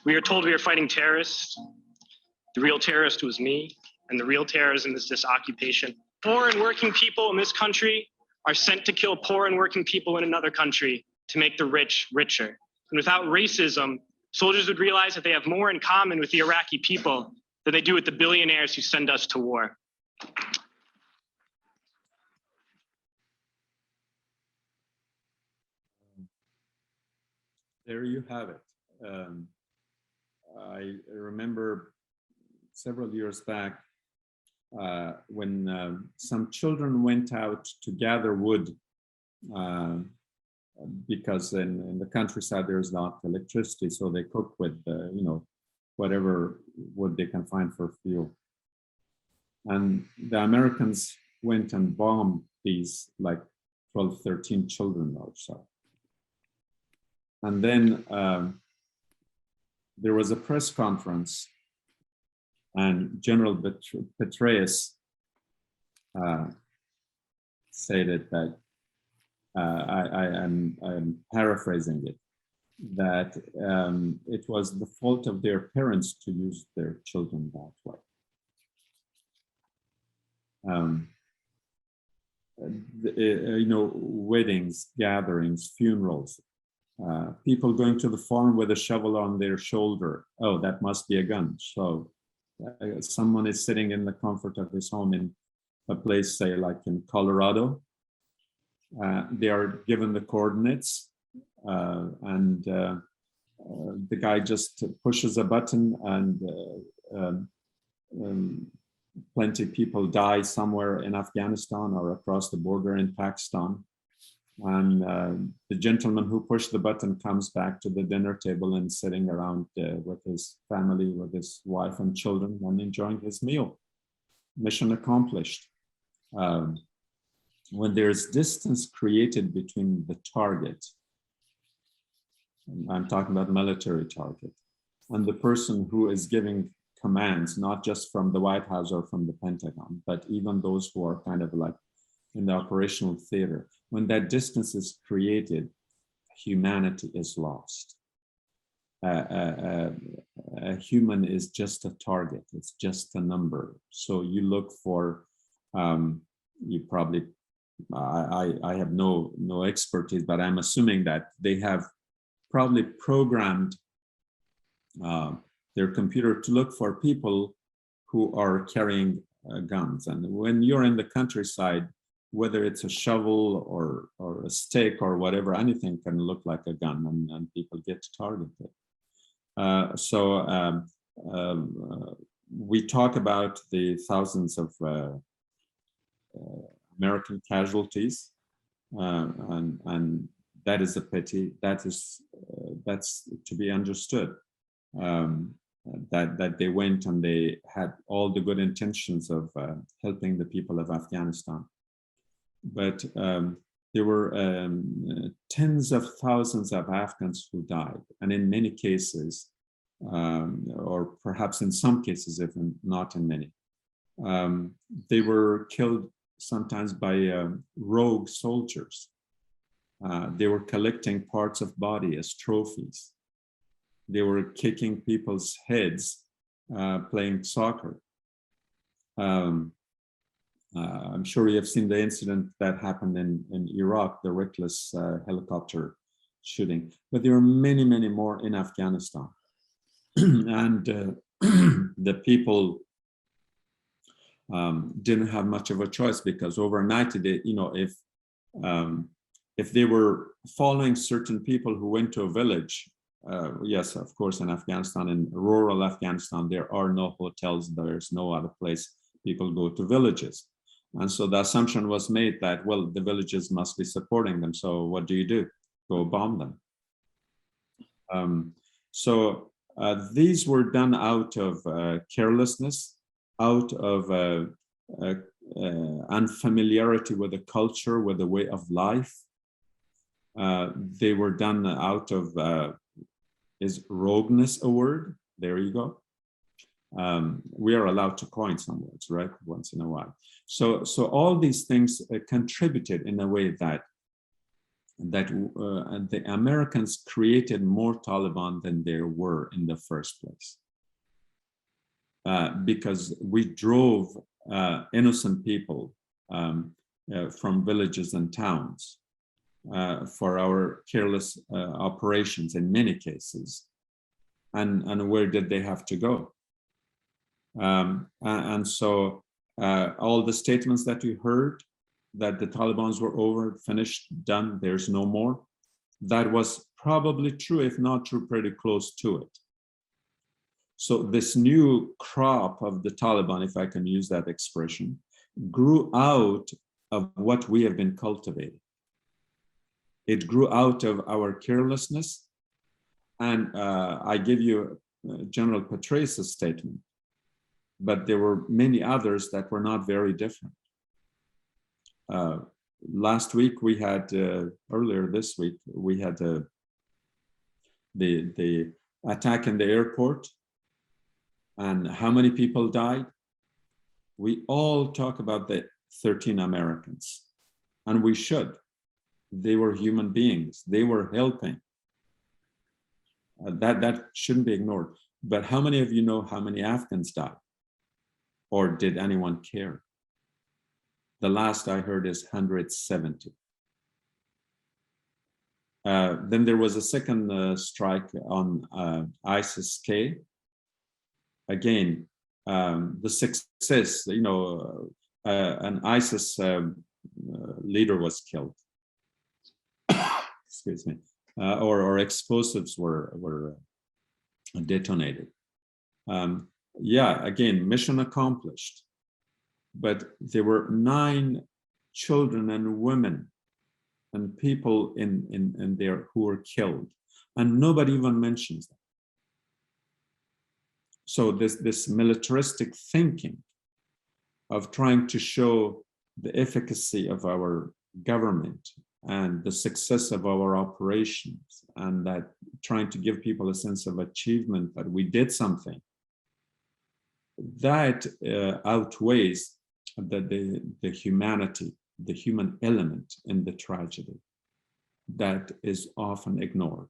We are told we are fighting terrorists. The real terrorist was me, and the real terrorism is this occupation. Poor and working people in this country are sent to kill poor and working people in another country. to make the rich richer. And without racism, soldiers would realize that they have more in common with the Iraqi people than they do with the billionaires who send us to war. There you have it. I remember several years back when some children went out to gather wood because in the countryside there's not electricity, so they cook with you know, whatever wood they can find for fuel. And the Americans went and bombed these like 12, 13 children or so. And then there was a press conference, and General Petraeus stated that, I'm paraphrasing it, that it was the fault of their parents to use their children that way. You know, weddings, gatherings, funerals, people going to the farm with a shovel on their shoulder. Oh, that must be a gun. So someone is sitting in the comfort of his home in a place, say like in Colorado. They are given the coordinates and the guy just pushes a button and plenty of people die somewhere in Afghanistan or across the border in Pakistan. And the gentleman who pushed the button comes back to the dinner table and sitting around with his family, with his wife and children, and enjoying his meal. Mission accomplished. When there's distance created between the target, I'm talking about military target, and the person who is giving commands, not just from the White House or from the Pentagon, but even those who are kind of like in the operational theater, when that distance is created, humanity is lost. A human is just a target, it's just a number. So you look for, you probably, I have no expertise, but I'm assuming that they have probably programmed their computer to look for people who are carrying guns. And when you're in the countryside, whether it's a shovel or a stick or whatever, anything can look like a gun, and people get targeted. We talk about the thousands of American casualties, and that is a pity. That's to be understood. That they went and they had all the good intentions of helping the people of Afghanistan. But there were tens of thousands of Afghans who died, and in many cases, or perhaps in some cases, if not in many, they were killed sometimes by rogue soldiers. They were collecting parts of body as trophies. They were kicking people's heads, playing soccer. I'm sure you have seen the incident that happened in Iraq, the reckless helicopter shooting, but there are many, many more in Afghanistan. And the people didn't have much of a choice, because overnight, if they were following certain people who went to a village, yes, of course, in Afghanistan, in rural Afghanistan, there are no hotels, there's no other place people go to villages. And so the assumption was made that, well, the villages must be supporting them. So what do? Go bomb them. These were done out of carelessness, out of unfamiliarity with the culture, with the way of life. They were done out of, is rogueness a word? There you go. We are allowed to coin some words, right? Once in a while. So all these things contributed in a way that the Americans created more Taliban than there were in the first place. Because we drove innocent people from villages and towns. for our careless operations in many cases. And where did they have to go? And so all the statements that you heard, that the Taliban's were over, finished, done, there's no more, that was probably true, if not true, pretty close to it. So this new crop of the Taliban, if I can use that expression, grew out of what we have been cultivating. It grew out of our carelessness. And I give you General Petraeus' statement, but there were many others that were not very different. Last week we had, earlier this week, we had the attack in the airport, and how many people died? We all talk about the 13 Americans, and we should. They were human beings. They were helping. That shouldn't be ignored. But how many of you know how many Afghans died? Or did anyone care? The last I heard is 170. Then there was a second strike on ISIS-K. Again, the success, you know, an ISIS leader was killed. Excuse me. Or explosives were detonated. Yeah, again, mission accomplished. But there were 9 children and women and people in there who were killed, and nobody even mentions that. So this militaristic thinking of trying to show the efficacy of our government and the success of our operations, and that trying to give people a sense of achievement that we did something, that outweighs the humanity, the human element in the tragedy that is often ignored.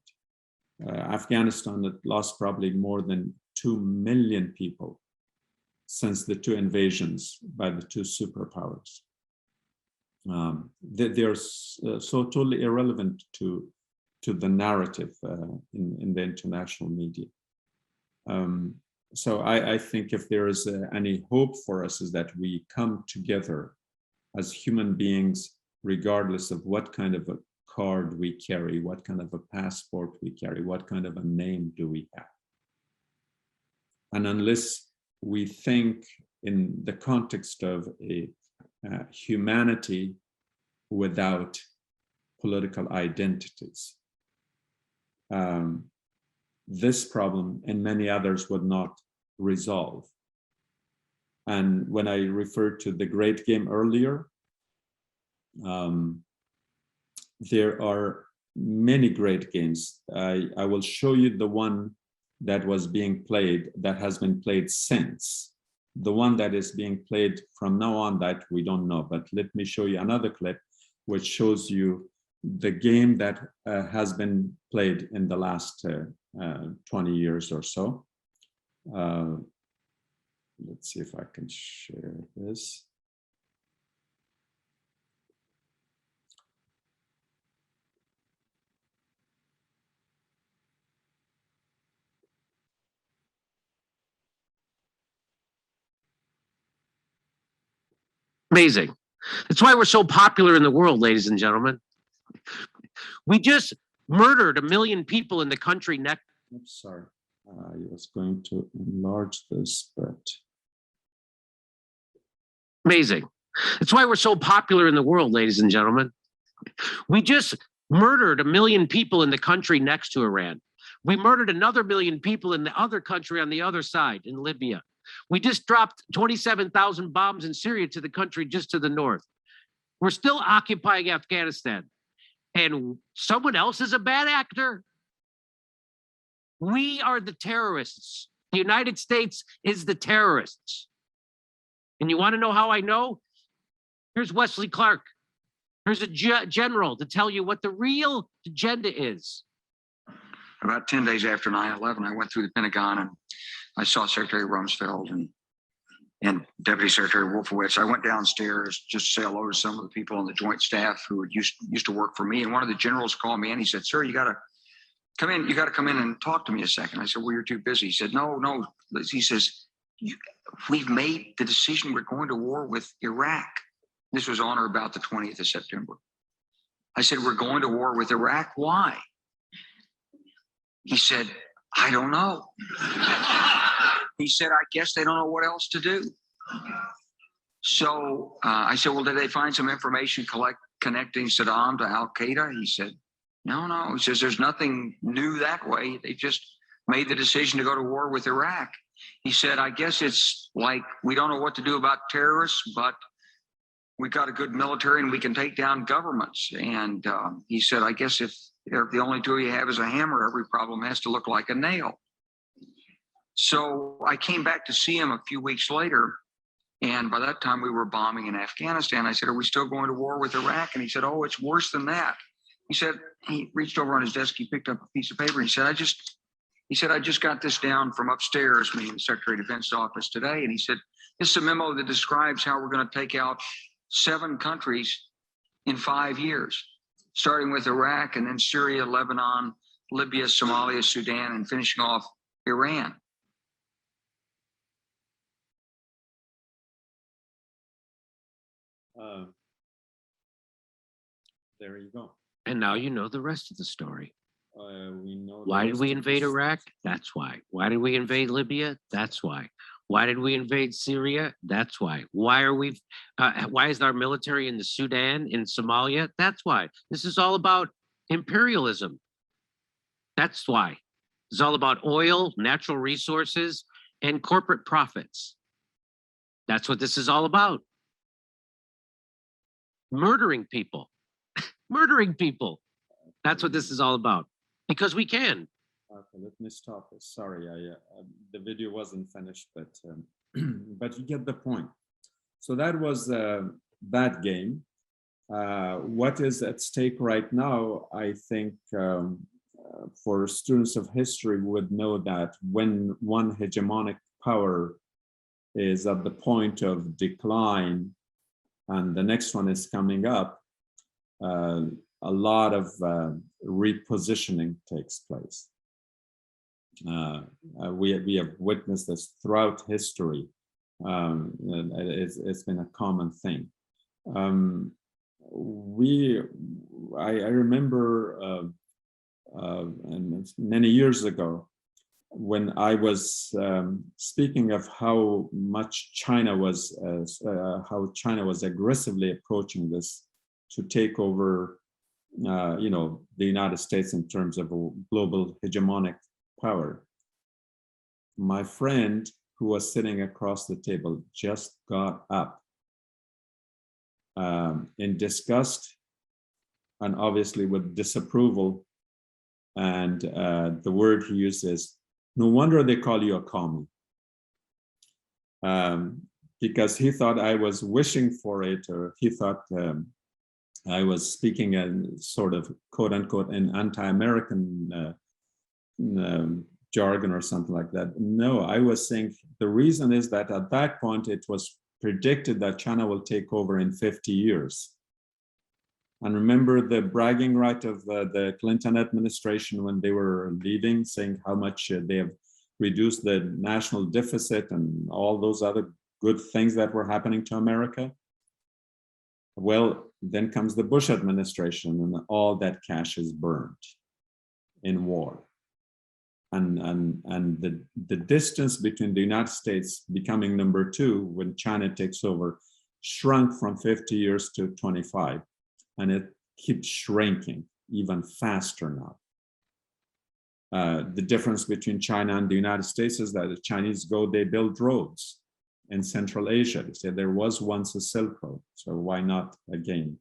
Afghanistan had lost probably more than 2 million people since the 2 invasions by the 2 superpowers. They're so totally irrelevant to the narrative in the international media. So I think if there is any hope for us, is that we come together as human beings, regardless of what kind of a card we carry, what kind of a passport we carry, what kind of a name do we have. And unless we think in the context of a humanity without political identities, this problem and many others would not resolve. And when I referred to the great game earlier, there are many great games. I will show you the one that was being played, that has been played since. The one that is being played from now on, that we don't know, but let me show you another clip which shows you the game that has been played in the last 20 years or so. Let's see if I can share this. Amazing. That's why we're so popular in the world, ladies and gentlemen. We just murdered 1 million people in the country next. Oops, sorry. I was going to enlarge this, but. Amazing. That's why we're so popular in the world, ladies and gentlemen. We just murdered 1 million people in the country next to Iran. We murdered another 1 million people in the other country on the other side, in Libya. We just dropped 27,000 bombs in Syria to the country just to the north. We're still occupying Afghanistan. And someone else is a bad actor. We are the terrorists. The United States is the terrorists. And you want to know how I know? Here's Wesley Clark. Here's a general to tell you what the real agenda is. About 10 days after 9/11, I went through the Pentagon and I saw Secretary Rumsfeld, and and Deputy Secretary Wolfowitz. I went downstairs just to say hello to some of the people on the Joint Staff who had used to work for me. And one of the generals called me and he said, "Sir, you got to come in. You got to come in and talk to me a second." I said, "Well, you're too busy." He said, "No." He says, "We've made the decision. We're going to war with Iraq." This was on or about the 20th of September. I said, "We're going to war with Iraq. Why?" He said, "I don't know." He said, "I guess they don't know what else to do." So I said, "Well, did they find some information connecting Saddam to Al Qaeda?" He said, No. He says, "There's nothing new that way. They just made the decision to go to war with Iraq." He said, "I guess it's like we don't know what to do about terrorists, but we've got a good military and we can take down governments." And he said, "I guess if the only tool you have is a hammer, every problem has to look like a nail." So I came back to see him a few weeks later. And by that time we were bombing in Afghanistan. I said, "Are we still going to war with Iraq?" And he said, "Oh, it's worse than that." He said, he reached over on his desk, he picked up a piece of paper. And he said, I just got this down from upstairs, meaning the Secretary of Defense's office today. And he said, "This is a memo that describes how we're going to take out 7 countries in 5 years, starting with Iraq and then Syria, Lebanon, Libya, Somalia, Sudan, and finishing off Iran." There you go. And now you know the rest of the story. We know. Why did we invade Iraq? That's why. Why did we invade Libya? That's why. Why did we invade Syria? That's why. Why are we? Why is our military in the Sudan, in Somalia? That's why. This is all about imperialism. That's why. It's all about oil, natural resources, and corporate profits. That's what this is all about. Murdering people. Murdering people. That's what this is all about. Because we can. Okay, let me stop this. Sorry, the video wasn't finished, but but you get the point. So that was that game. What is at stake right now? I think for students of history would know that when one hegemonic power is at the point of decline, and the next one is coming up, a lot of repositioning takes place. We have witnessed this throughout history. It's been a common thing. I remember many years ago when I was speaking of how much China was aggressively approaching this to take over, the United States in terms of a global hegemonic power. My friend who was sitting across the table just got up in disgust and obviously with disapproval. And the word he used is, "No wonder they call you a commie." Because he thought I was wishing for it, or he thought I was speaking in sort of quote unquote an anti-American jargon or something like that. No, I was saying the reason is that at that point it was predicted that China will take over in 50 years. And remember the bragging right of the Clinton administration when they were leaving, saying how much they have reduced the national deficit and all those other good things that were happening to America. Well, then comes the Bush administration and all that cash is burned in war. And the distance between the United States becoming number 2 when China takes over shrunk from 50 years to 25. And it keeps shrinking even faster now. The difference between China and the United States is that the Chinese they build roads in Central Asia. They say there was once a Silk Road, so why not again?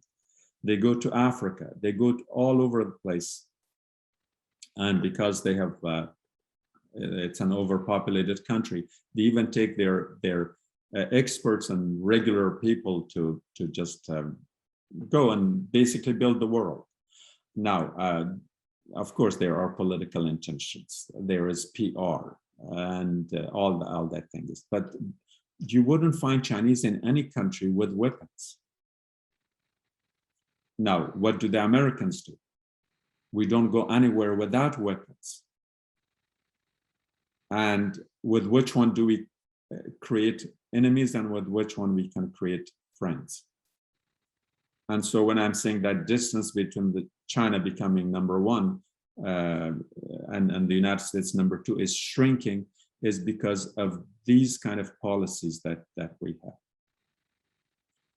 They go to Africa, they go all over the place. And because they have, it's an overpopulated country, they even take their experts and regular people to just go and basically build the world. Now, of course, there are political intentions. There is PR and all that thing is. But you wouldn't find Chinese in any country with weapons. Now, what do the Americans do? We don't go anywhere without weapons. And with which one do we create enemies, and with which one we can create friends? And so when I'm saying that distance between China becoming number one and the United States number two is shrinking, is because of these kind of policies that we have.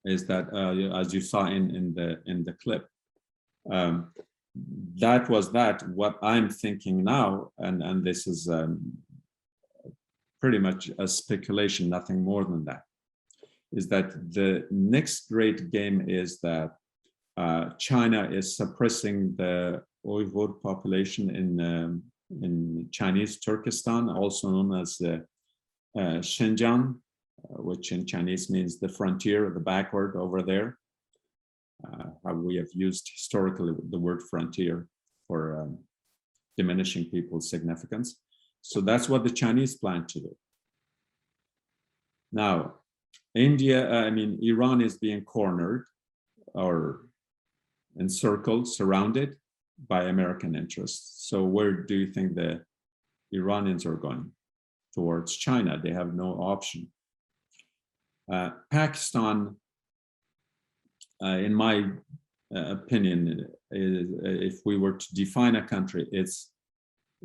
Is that as you saw in the clip, that was that. What I'm thinking now, and this is pretty much a speculation, nothing more than that, is that the next great game is that China is suppressing the Uyghur population in Chinese Turkestan, also known as Xinjiang, which in Chinese means the frontier, the backward over there. We have used historically the word frontier for diminishing people's significance. So that's what the Chinese plan to do. Now, Iran is being cornered or encircled, surrounded by American interests. So where do you think the Iranians are going? Towards China. They have no option. Pakistan, in my opinion, if we were to define a country, it's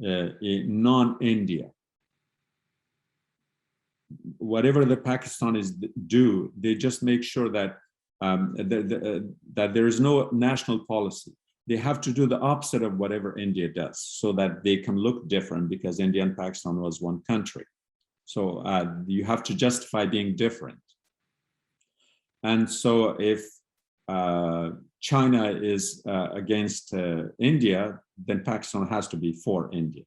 a non-India. Whatever the Pakistanis do, they just make sure that that there is no national policy. They have to do the opposite of whatever India does, so that they can look different, because India and Pakistan was one country. So you have to justify being different. And so if China is against India, then Pakistan has to be for India.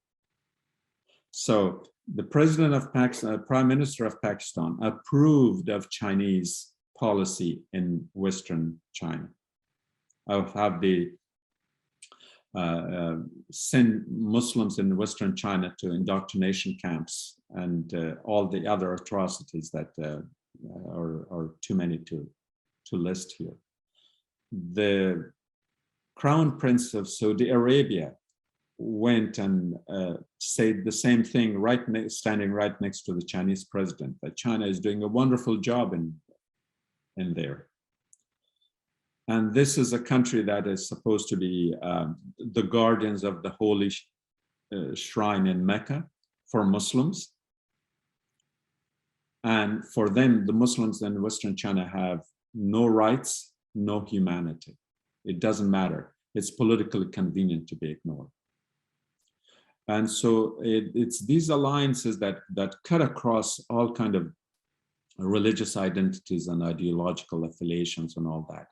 So the president of Pakistan, Prime Minister of Pakistan, approved of Chinese policy in Western China, of how they send Muslims in Western China to indoctrination camps and all the other atrocities that are too many to list here. The Crown Prince of Saudi Arabia went and said the same thing, standing right next to the Chinese president, that China is doing a wonderful job in there. And this is a country that is supposed to be the guardians of the holy shrine in Mecca for Muslims. And for them, the Muslims in Western China have no rights, no humanity. It doesn't matter. It's politically convenient to be ignored. And so it's these alliances that cut across all kind of religious identities and ideological affiliations and all that.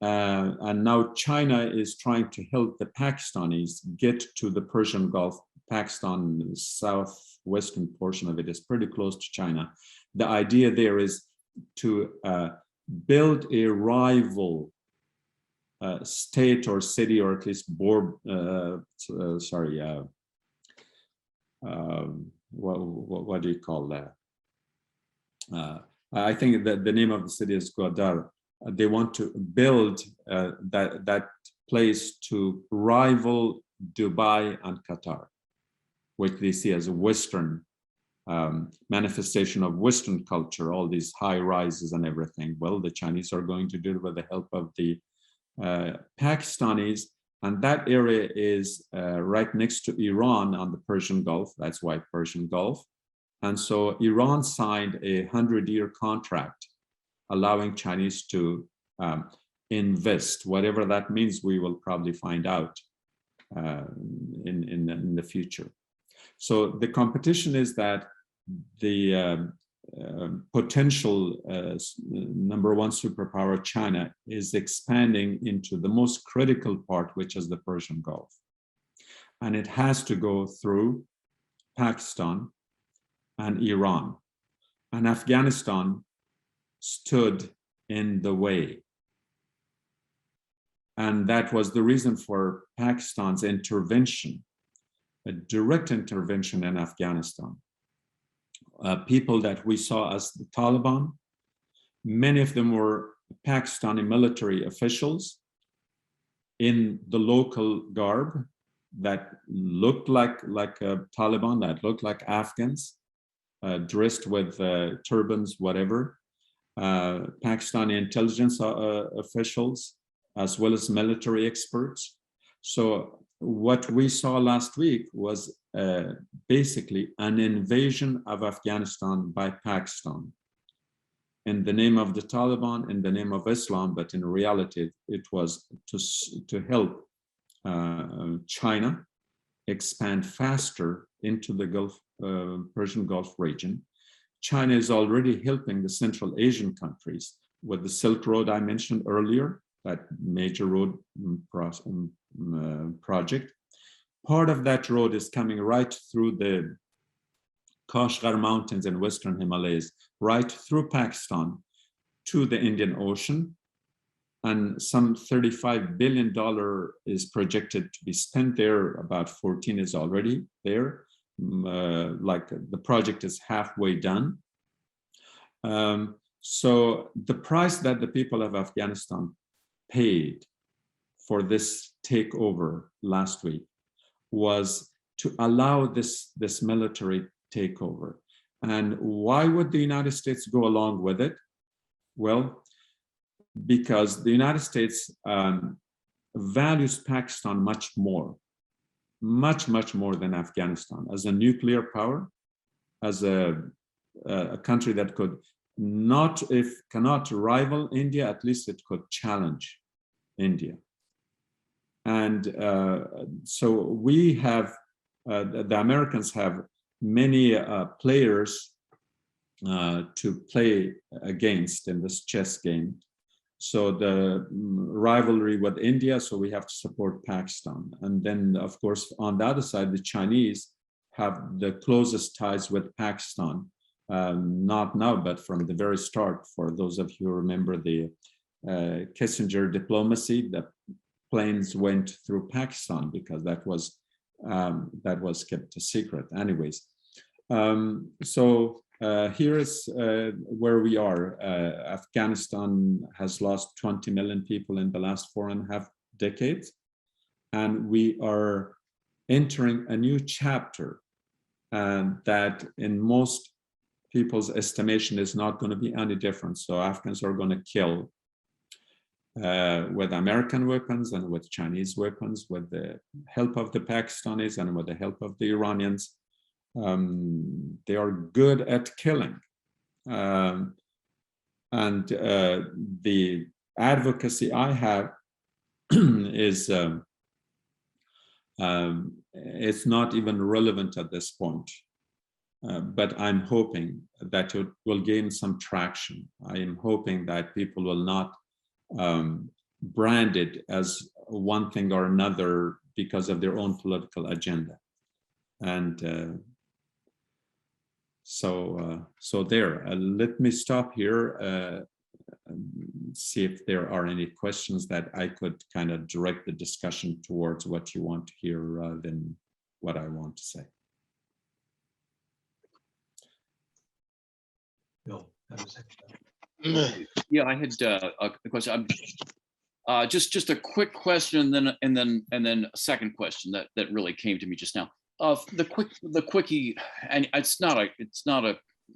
And now China is trying to help the Pakistanis get to the Persian Gulf. Pakistan, the southwestern portion of it, is pretty close to China. The idea there is to build a rival state or city, or at least what do you call that? I think that the name of the city is Gwadar. They want to build that place to rival Dubai and Qatar, which they see as a Western manifestation of Western culture, all these high rises and everything. Well, the Chinese are going to do it with the help of the Pakistanis, and that area is right next to Iran on the Persian Gulf. That's why Persian Gulf. And so Iran signed a 100-year contract allowing Chinese to invest, whatever that means. We will probably find out in the future. So the competition is that the potential number one superpower, China, is expanding into the most critical part, which is the Persian Gulf. And it has to go through Pakistan and Iran. And Afghanistan stood in the way. And that was the reason for Pakistan's intervention, a direct intervention in Afghanistan. people that we saw as the Taliban. Many of them were Pakistani military officials in the local garb that looked like Taliban, that looked like Afghans, dressed with turbans, whatever. Pakistani intelligence officials, as well as military experts. So what we saw last week was basically an invasion of Afghanistan by Pakistan in the name of the Taliban, in the name of Islam, but in reality, it was to help China expand faster into the Persian Gulf region. China is already helping the Central Asian countries with the Silk Road I mentioned earlier, that major road project. Part of that road is coming right through the Kashgar Mountains and Western Himalayas, right through Pakistan to the Indian Ocean. And some $35 billion is projected to be spent there. About 14 is already there. Like the project is halfway done. So the price that the people of Afghanistan paid for this takeover last week was to allow this military takeover. And why would the United States go along with it? Well, because the United States values Pakistan much more than Afghanistan as a nuclear power, as a country that could cannot rival India, at least it could challenge India. And so we have, the Americans have many players to play against in this chess game. So the rivalry with India, so we have to support Pakistan. And then, of course, on the other side, the Chinese have the closest ties with Pakistan. Not now, but from the very start, for those of you who remember the Kissinger diplomacy, the planes went through Pakistan because that was kept a secret anyways. Here is where we are. Afghanistan has lost 20 million people in the last 4.5 decades. And we are entering a new chapter that in most people's estimation is not going to be any different. So Afghans are going to kill with American weapons and with Chinese weapons, with the help of the Pakistanis and with the help of the Iranians. They are good at killing. And the advocacy I have is it's not even relevant at this point. But I'm hoping that it will gain some traction. I am hoping that people will not brand it as one thing or another because of their own political agenda. And so there, let me stop here, see if there are any questions that I could kind of direct the discussion towards what you want to hear rather than what I want to say. Yeah, I had a question. Just a quick question, and then a second question that really came to me just now. The quickie, and it's not a.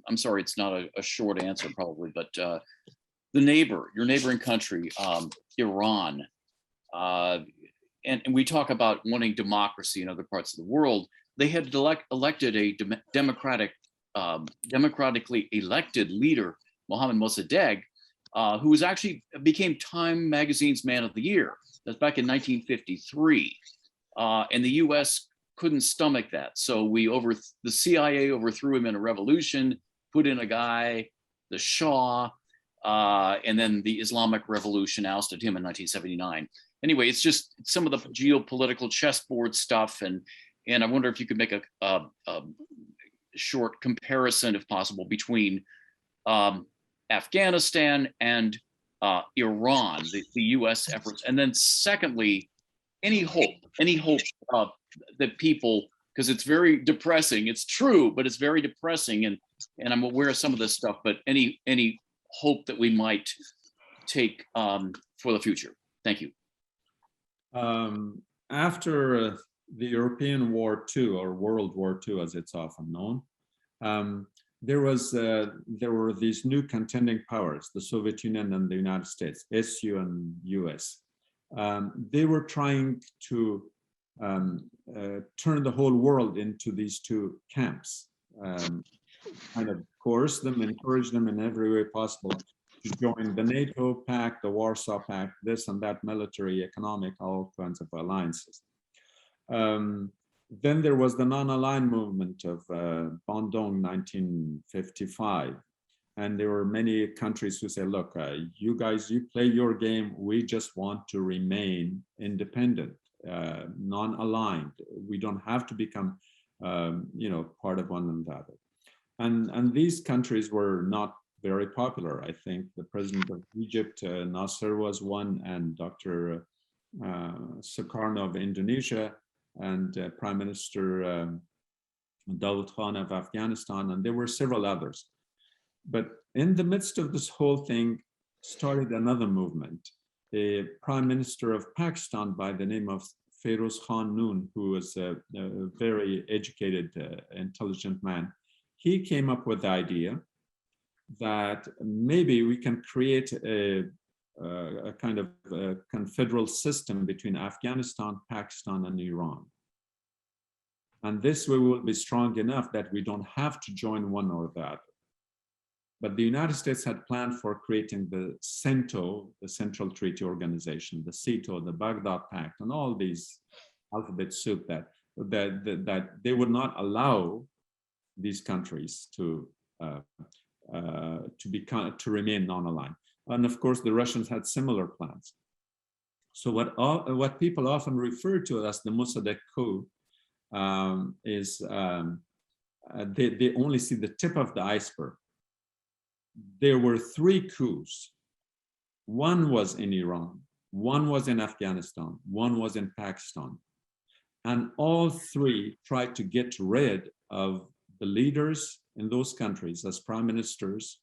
I'm sorry, it's not a short answer probably, but your neighboring country, Iran, and we talk about wanting democracy in other parts of the world. They had elected a democratically elected leader, Mohammad Mossadegh, who was actually became Time Magazine's Man of the Year. That's back in 1953, and the U.S. couldn't stomach that, so the CIA overthrew him in a revolution, put in a guy, the Shah, and then the Islamic Revolution ousted him in 1979. Anyway, it's just some of the geopolitical chessboard stuff, and I wonder if you could make a short comparison, if possible, between Afghanistan and Iran, the U.S. efforts, and then secondly, any hope that people because it's very depressing. It's true, but it's very depressing, and I'm aware of some of this stuff. But any hope that we might take for the future? Thank you. After the European War II, or World War II, as it's often known, there were these new contending powers, the Soviet Union and the United States, SU and US. They were trying to turn the whole world into these two camps, kind of coerce them, encourage them in every way possible to join the NATO pact, the Warsaw Pact, this and that, military, economic, all kinds of alliances. Then there was the non-aligned movement of Bandung 1955. And there were many countries who said, look, you guys, you play your game. We just want to remain independent, non-aligned. We don't have to become, part of one another. And these countries were not very popular. I think the president of Egypt, Nasser, was one, and Dr. Sukarno of Indonesia, and Prime Minister Dawood Khan of Afghanistan, and there were several others. But in the midst of this whole thing started another movement. A Prime Minister of Pakistan by the name of Feroz Khan Noon, who was a very educated, intelligent man, he came up with the idea that maybe we can create a kind of a confederal system between Afghanistan, Pakistan, and Iran. And this way we will be strong enough that we don't have to join one or the other. But the United States had planned for creating the CENTO, the Central Treaty Organization, the CETO, the Baghdad Pact, and all these alphabet soup that they would not allow these countries to remain non-aligned. And of course, the Russians had similar plans. So what people often refer to as the Mossadegh coup is they only see the tip of the iceberg. There were 3 coups. One was in Iran, one was in Afghanistan, one was in Pakistan. And all 3 tried to get rid of the leaders in those countries as prime ministers,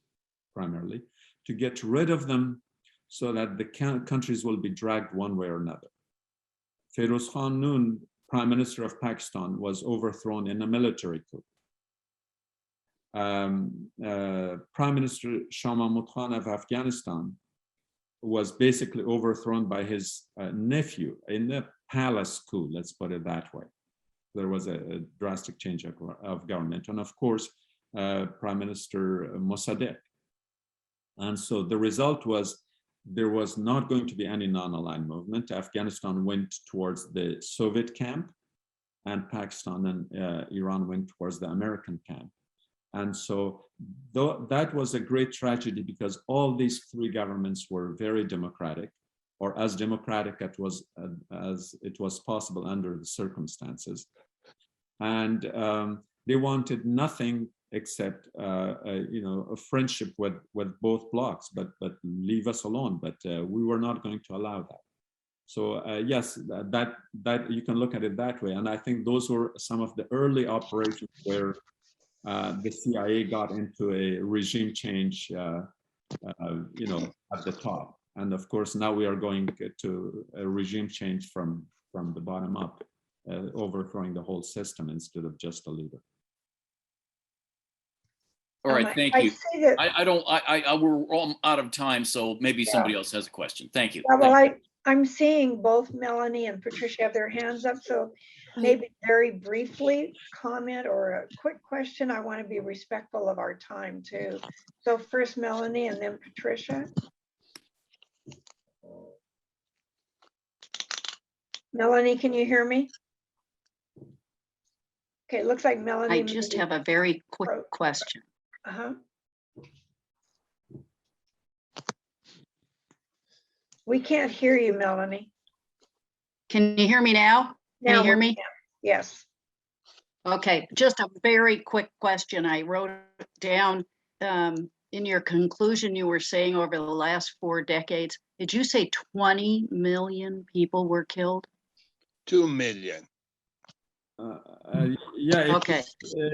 primarily, to get rid of them so that the countries will be dragged one way or another. Feroz Khan Noon, Prime Minister of Pakistan, was overthrown in a military coup. Prime Minister Shah Mahmud Khan of Afghanistan was basically overthrown by his nephew in a palace coup, let's put it that way. There was a drastic change of government. And of course, Prime Minister Mossadegh. And so the result was there was not going to be any non-aligned movement. Afghanistan went towards the Soviet camp, and Pakistan and Iran went towards the American camp. And so that was a great tragedy because all these 3 governments were very democratic, or as democratic as it was possible under the circumstances. And they wanted nothing except a friendship with both blocs, but leave us alone. But we were not going to allow that. So yes, that you can look at it that way. And I think those were some of the early operations where the CIA got into a regime change, at the top. And of course, now we are going to a regime change from the bottom up, overthrowing the whole system instead of just a leader. All right, thank you. We're all out of time, so maybe somebody else has a question. Thank you. Yeah, well, I'm seeing both Melanie and Patricia have their hands up, so maybe very briefly comment or a quick question. I want to be respectful of our time too. So first Melanie and then Patricia. Melanie, can you hear me? Okay, it looks like Melanie. I just have a very quick question. We can't hear you, Melanie. Can you hear me now? Can you hear me? Yes. Okay, just a very quick question. I wrote it down. In your conclusion, you were saying over the last 4 decades, did you say 20 million people were killed? 2 million. Yeah. Okay,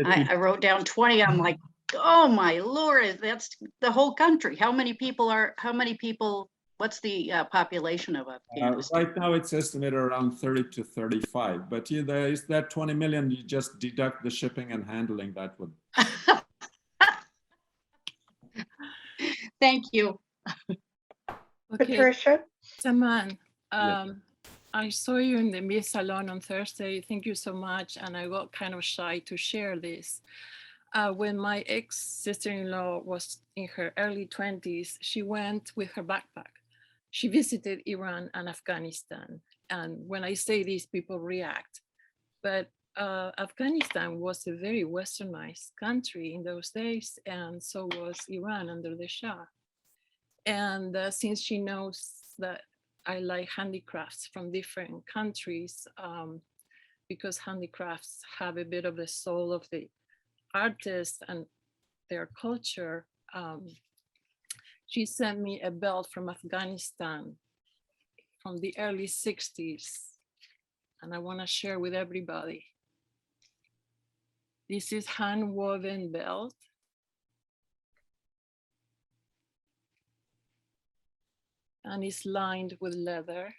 I wrote down 20. I'm like, oh my Lord, that's the whole country. How many people, what's the population of Afghanistan? Right now it's estimated around 30 to 35, but there is that 20 million, you just deduct the shipping and handling, that would. Thank you. Okay. Patricia? Zaman, Yes. I saw you in the Miss Salon on Thursday. Thank you so much. And I got kind of shy to share this. When my ex-sister-in-law was in her early 20s, she went with her backpack. She visited Iran and Afghanistan. And when I say this, people react. But Afghanistan was a very westernized country in those days, and so was Iran under the Shah. And since she knows that I like handicrafts from different countries, because handicrafts have a bit of the soul of the artist and their culture, she sent me a belt from Afghanistan from the early 60s. And I want to share with everybody. This is hand-woven belt. And it's lined with leather.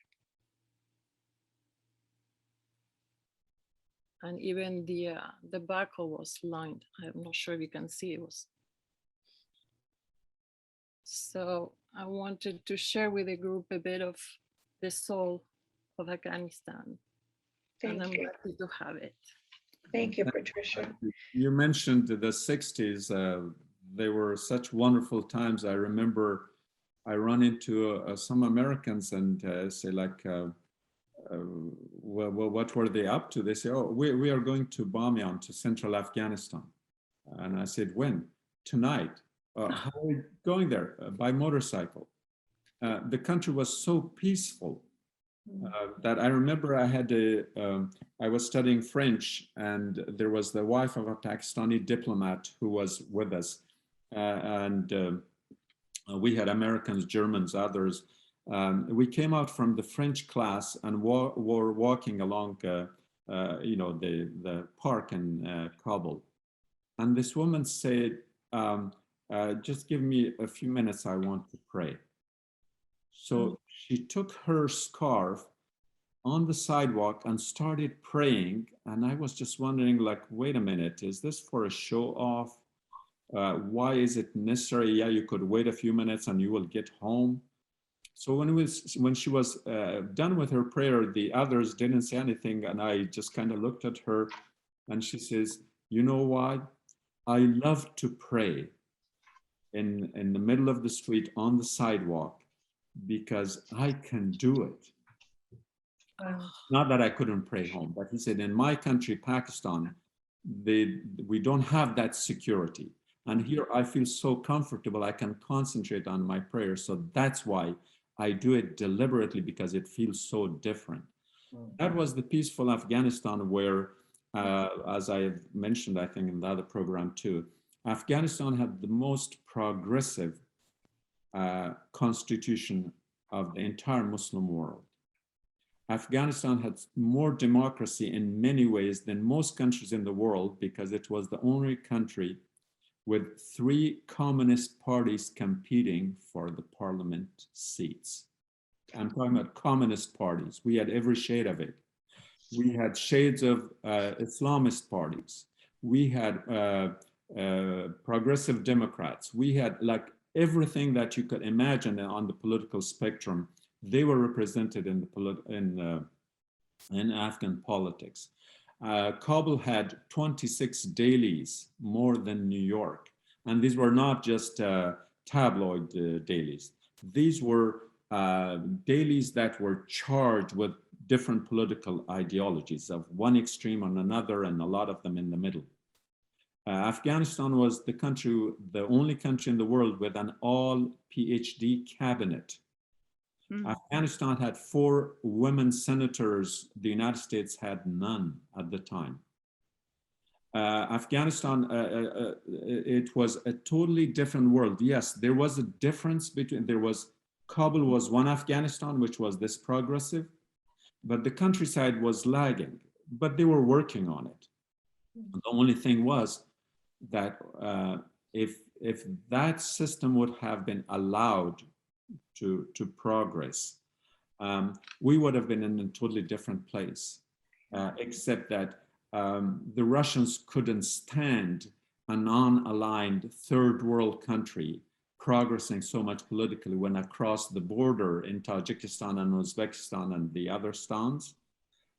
And even the buckle was lined. I'm not sure if you can see it was. So I wanted to share with the group a bit of the soul of Afghanistan. And I'm happy to have it. Thank you, Patricia. You mentioned the 60s. They were such wonderful times. I remember I run into some Americans and say like, well, what were they up to? They say, oh, we are going to Bamyan, to central Afghanistan. And I said, when? Tonight. How are we going there? By motorcycle. The country was so peaceful that I remember I was studying French, and there was the wife of a Pakistani diplomat who was with us. We had Americans, Germans, others. We came out from the French class and were walking along, the park in Kabul. And this woman said, just give me a few minutes, I want to pray. So she took her scarf on the sidewalk and started praying. And I was just wondering, like, wait a minute, is this for a show off? Why is it necessary? Yeah, you could wait a few minutes and you will get home. So when she was done with her prayer, the others didn't say anything. And I just kind of looked at her and she says, you know why? I love to pray in the middle of the street on the sidewalk because I can do it. Not that I couldn't pray home, but he said, in my country, Pakistan, we don't have that security. And here I feel so comfortable, I can concentrate on my prayer. So that's why I do it deliberately, because it feels so different. That was the peaceful Afghanistan where, as I have mentioned, I think in the other program too, Afghanistan had the most progressive constitution of the entire Muslim world. Afghanistan had more democracy in many ways than most countries in the world, because it was the only country with 3 communist parties competing for the parliament seats. I'm talking about communist parties. We had every shade of it. We had shades of Islamist parties. We had progressive Democrats. We had like everything that you could imagine on the political spectrum. They were represented in Afghan politics. Kabul had 26 dailies, more than New York. And these were not just tabloid dailies. These were dailies that were charged with different political ideologies, of one extreme on another, and a lot of them in the middle. Afghanistan was the only country in the world with an all PhD cabinet. Afghanistan had 4 women senators. The United States had none at the time. Afghanistan, it was a totally different world. Yes, there was a difference between, Kabul was one Afghanistan, which was this progressive, but the countryside was lagging. but they were working on it. The only thing was that if that system would have been allowed to progress, we would have been in a totally different place, except that the Russians couldn't stand a non-aligned third world country progressing so much politically when across the border in Tajikistan and Uzbekistan and the other stans,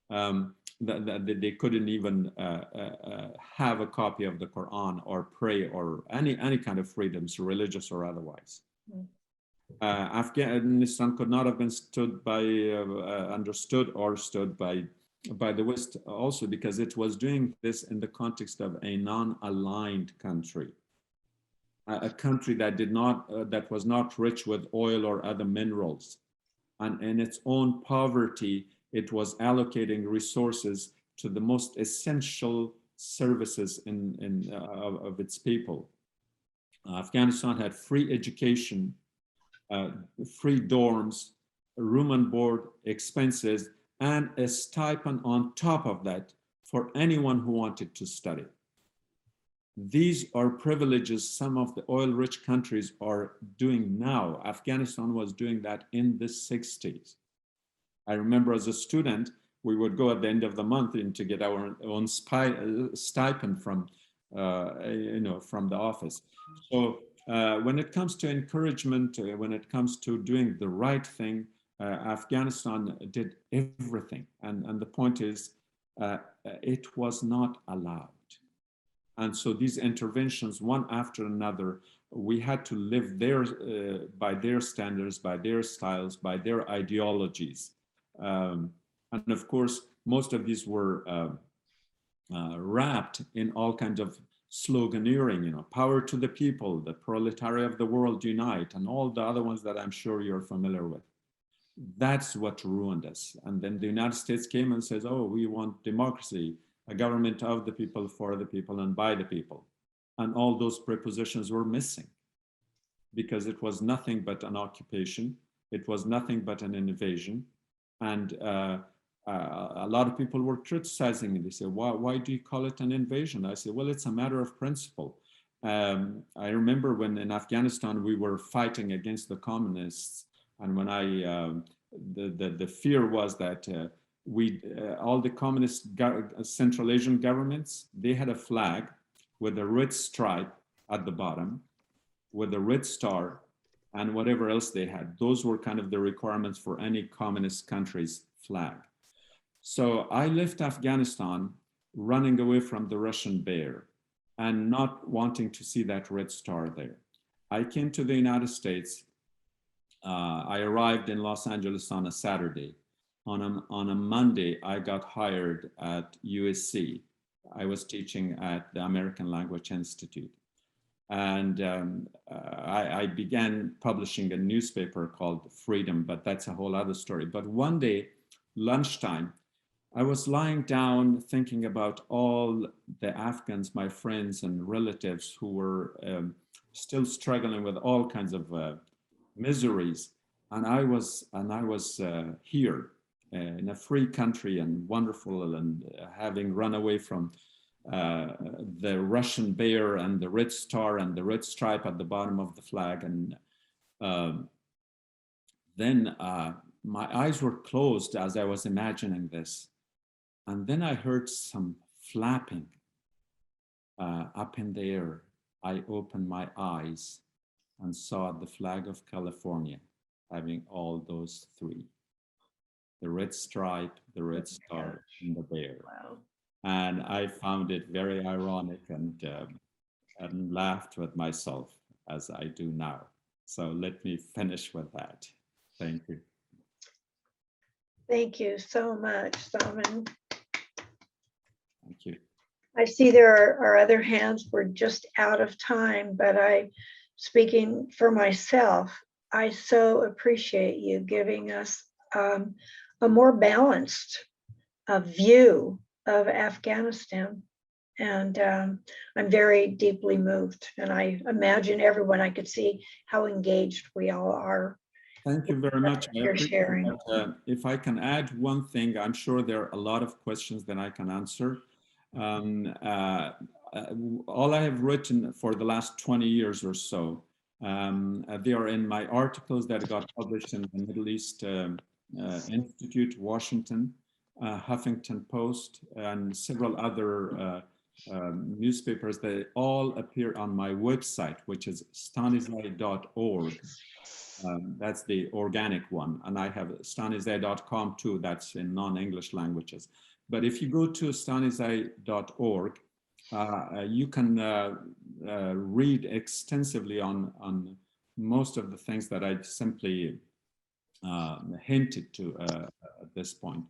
that they couldn't even have a copy of the Quran or pray or any kind of freedoms, religious or otherwise. Afghanistan could not have been stood by, understood or stood by the West also, because it was doing this in the context of a non-aligned country, a country that did not, that was not rich with oil or other minerals, and in its own poverty, it was allocating resources to the most essential services of its people. Afghanistan had free education, free dorms, room and board expenses, and a stipend on top of that for anyone who wanted to study. These are privileges some of the oil-rich countries are doing now. Afghanistan was doing that in the 60s. I remember as a student, we would go at the end of the month in to get our own stipend from, from the office. So when it comes to encouragement, when it comes to doing the right thing, Afghanistan did everything. And the point is, it was not allowed. And so these interventions, one after another, we had to live by their standards, by their styles, by their ideologies. And of course, most of these were wrapped in all kinds of sloganeering, power to the people, the proletariat of the world unite, and all the other ones that I'm sure you're familiar with. That's what ruined us. And then the United States came and says, oh, we want democracy, a government of the people, for the people, and by the people. And all those prepositions were missing because it was nothing but an occupation. It was nothing but an invasion. And a lot of people were criticizing me. They said, why do you call it an invasion? I said, well, it's a matter of principle. I remember when in Afghanistan, we were fighting against the communists. And when the fear was that all the communist Central Asian governments, they had a flag with a red stripe at the bottom, with a red star, and whatever else they had. Those were kind of the requirements for any communist country's flag. So I left Afghanistan running away from the Russian bear and not wanting to see that red star there. I came to the United States. I arrived in Los Angeles on a Saturday. On a Monday, I got hired at USC. I was teaching at the American Language Institute. And I began publishing a newspaper called Freedom, but that's a whole other story. But one day, lunchtime, I was lying down thinking about all the Afghans, my friends and relatives who were still struggling with all kinds of miseries. And I was here in a free country and wonderful, and having run away from the Russian bear and the red star and the red stripe at the bottom of the flag. And then my eyes were closed as I was imagining this. And then I heard some flapping up in the air. I opened my eyes and saw the flag of California having all those three: the red stripe, the red star, and the bear. Wow. And I found it very ironic and laughed with myself as I do now. So let me finish with that. Thank you. Thank you so much, Zaman. Thank you. I see there are other hands. We're just out of time, but speaking for myself, I so appreciate you giving us a more balanced view of Afghanistan. And I'm very deeply moved. And I imagine everyone, I could see how engaged we all are Thank you very much. I You're appreciate sharing. that. If I can add one thing, I'm sure there are a lot of questions that I can answer. All I have written for the last 20 years or so, they are in my articles that got published in the Middle East Institute, Washington, Huffington Post, and several other newspapers. They all appear on my website, which is stanizai.org. That's the organic one. And I have stanizai.com too. That's in non-English languages. But if you go to stanizai.org, you can read extensively on most of the things that I simply hinted to at this point.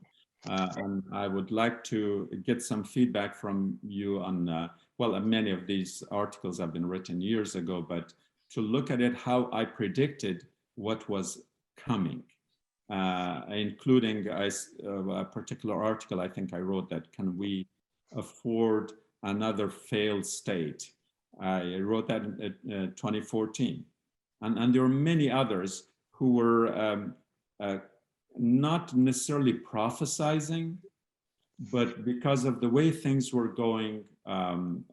And I would like to get some feedback from you on, well, many of these articles have been written years ago, but to look at it, how I predicted what was coming, including a particular article I think I wrote that, can we afford another failed state? I wrote that in 2014. And there were many others who were not necessarily prophesizing, but because of the way things were going,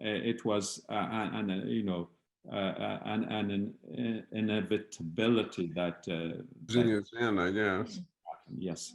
it was an inevitability that in, I guess. Yes.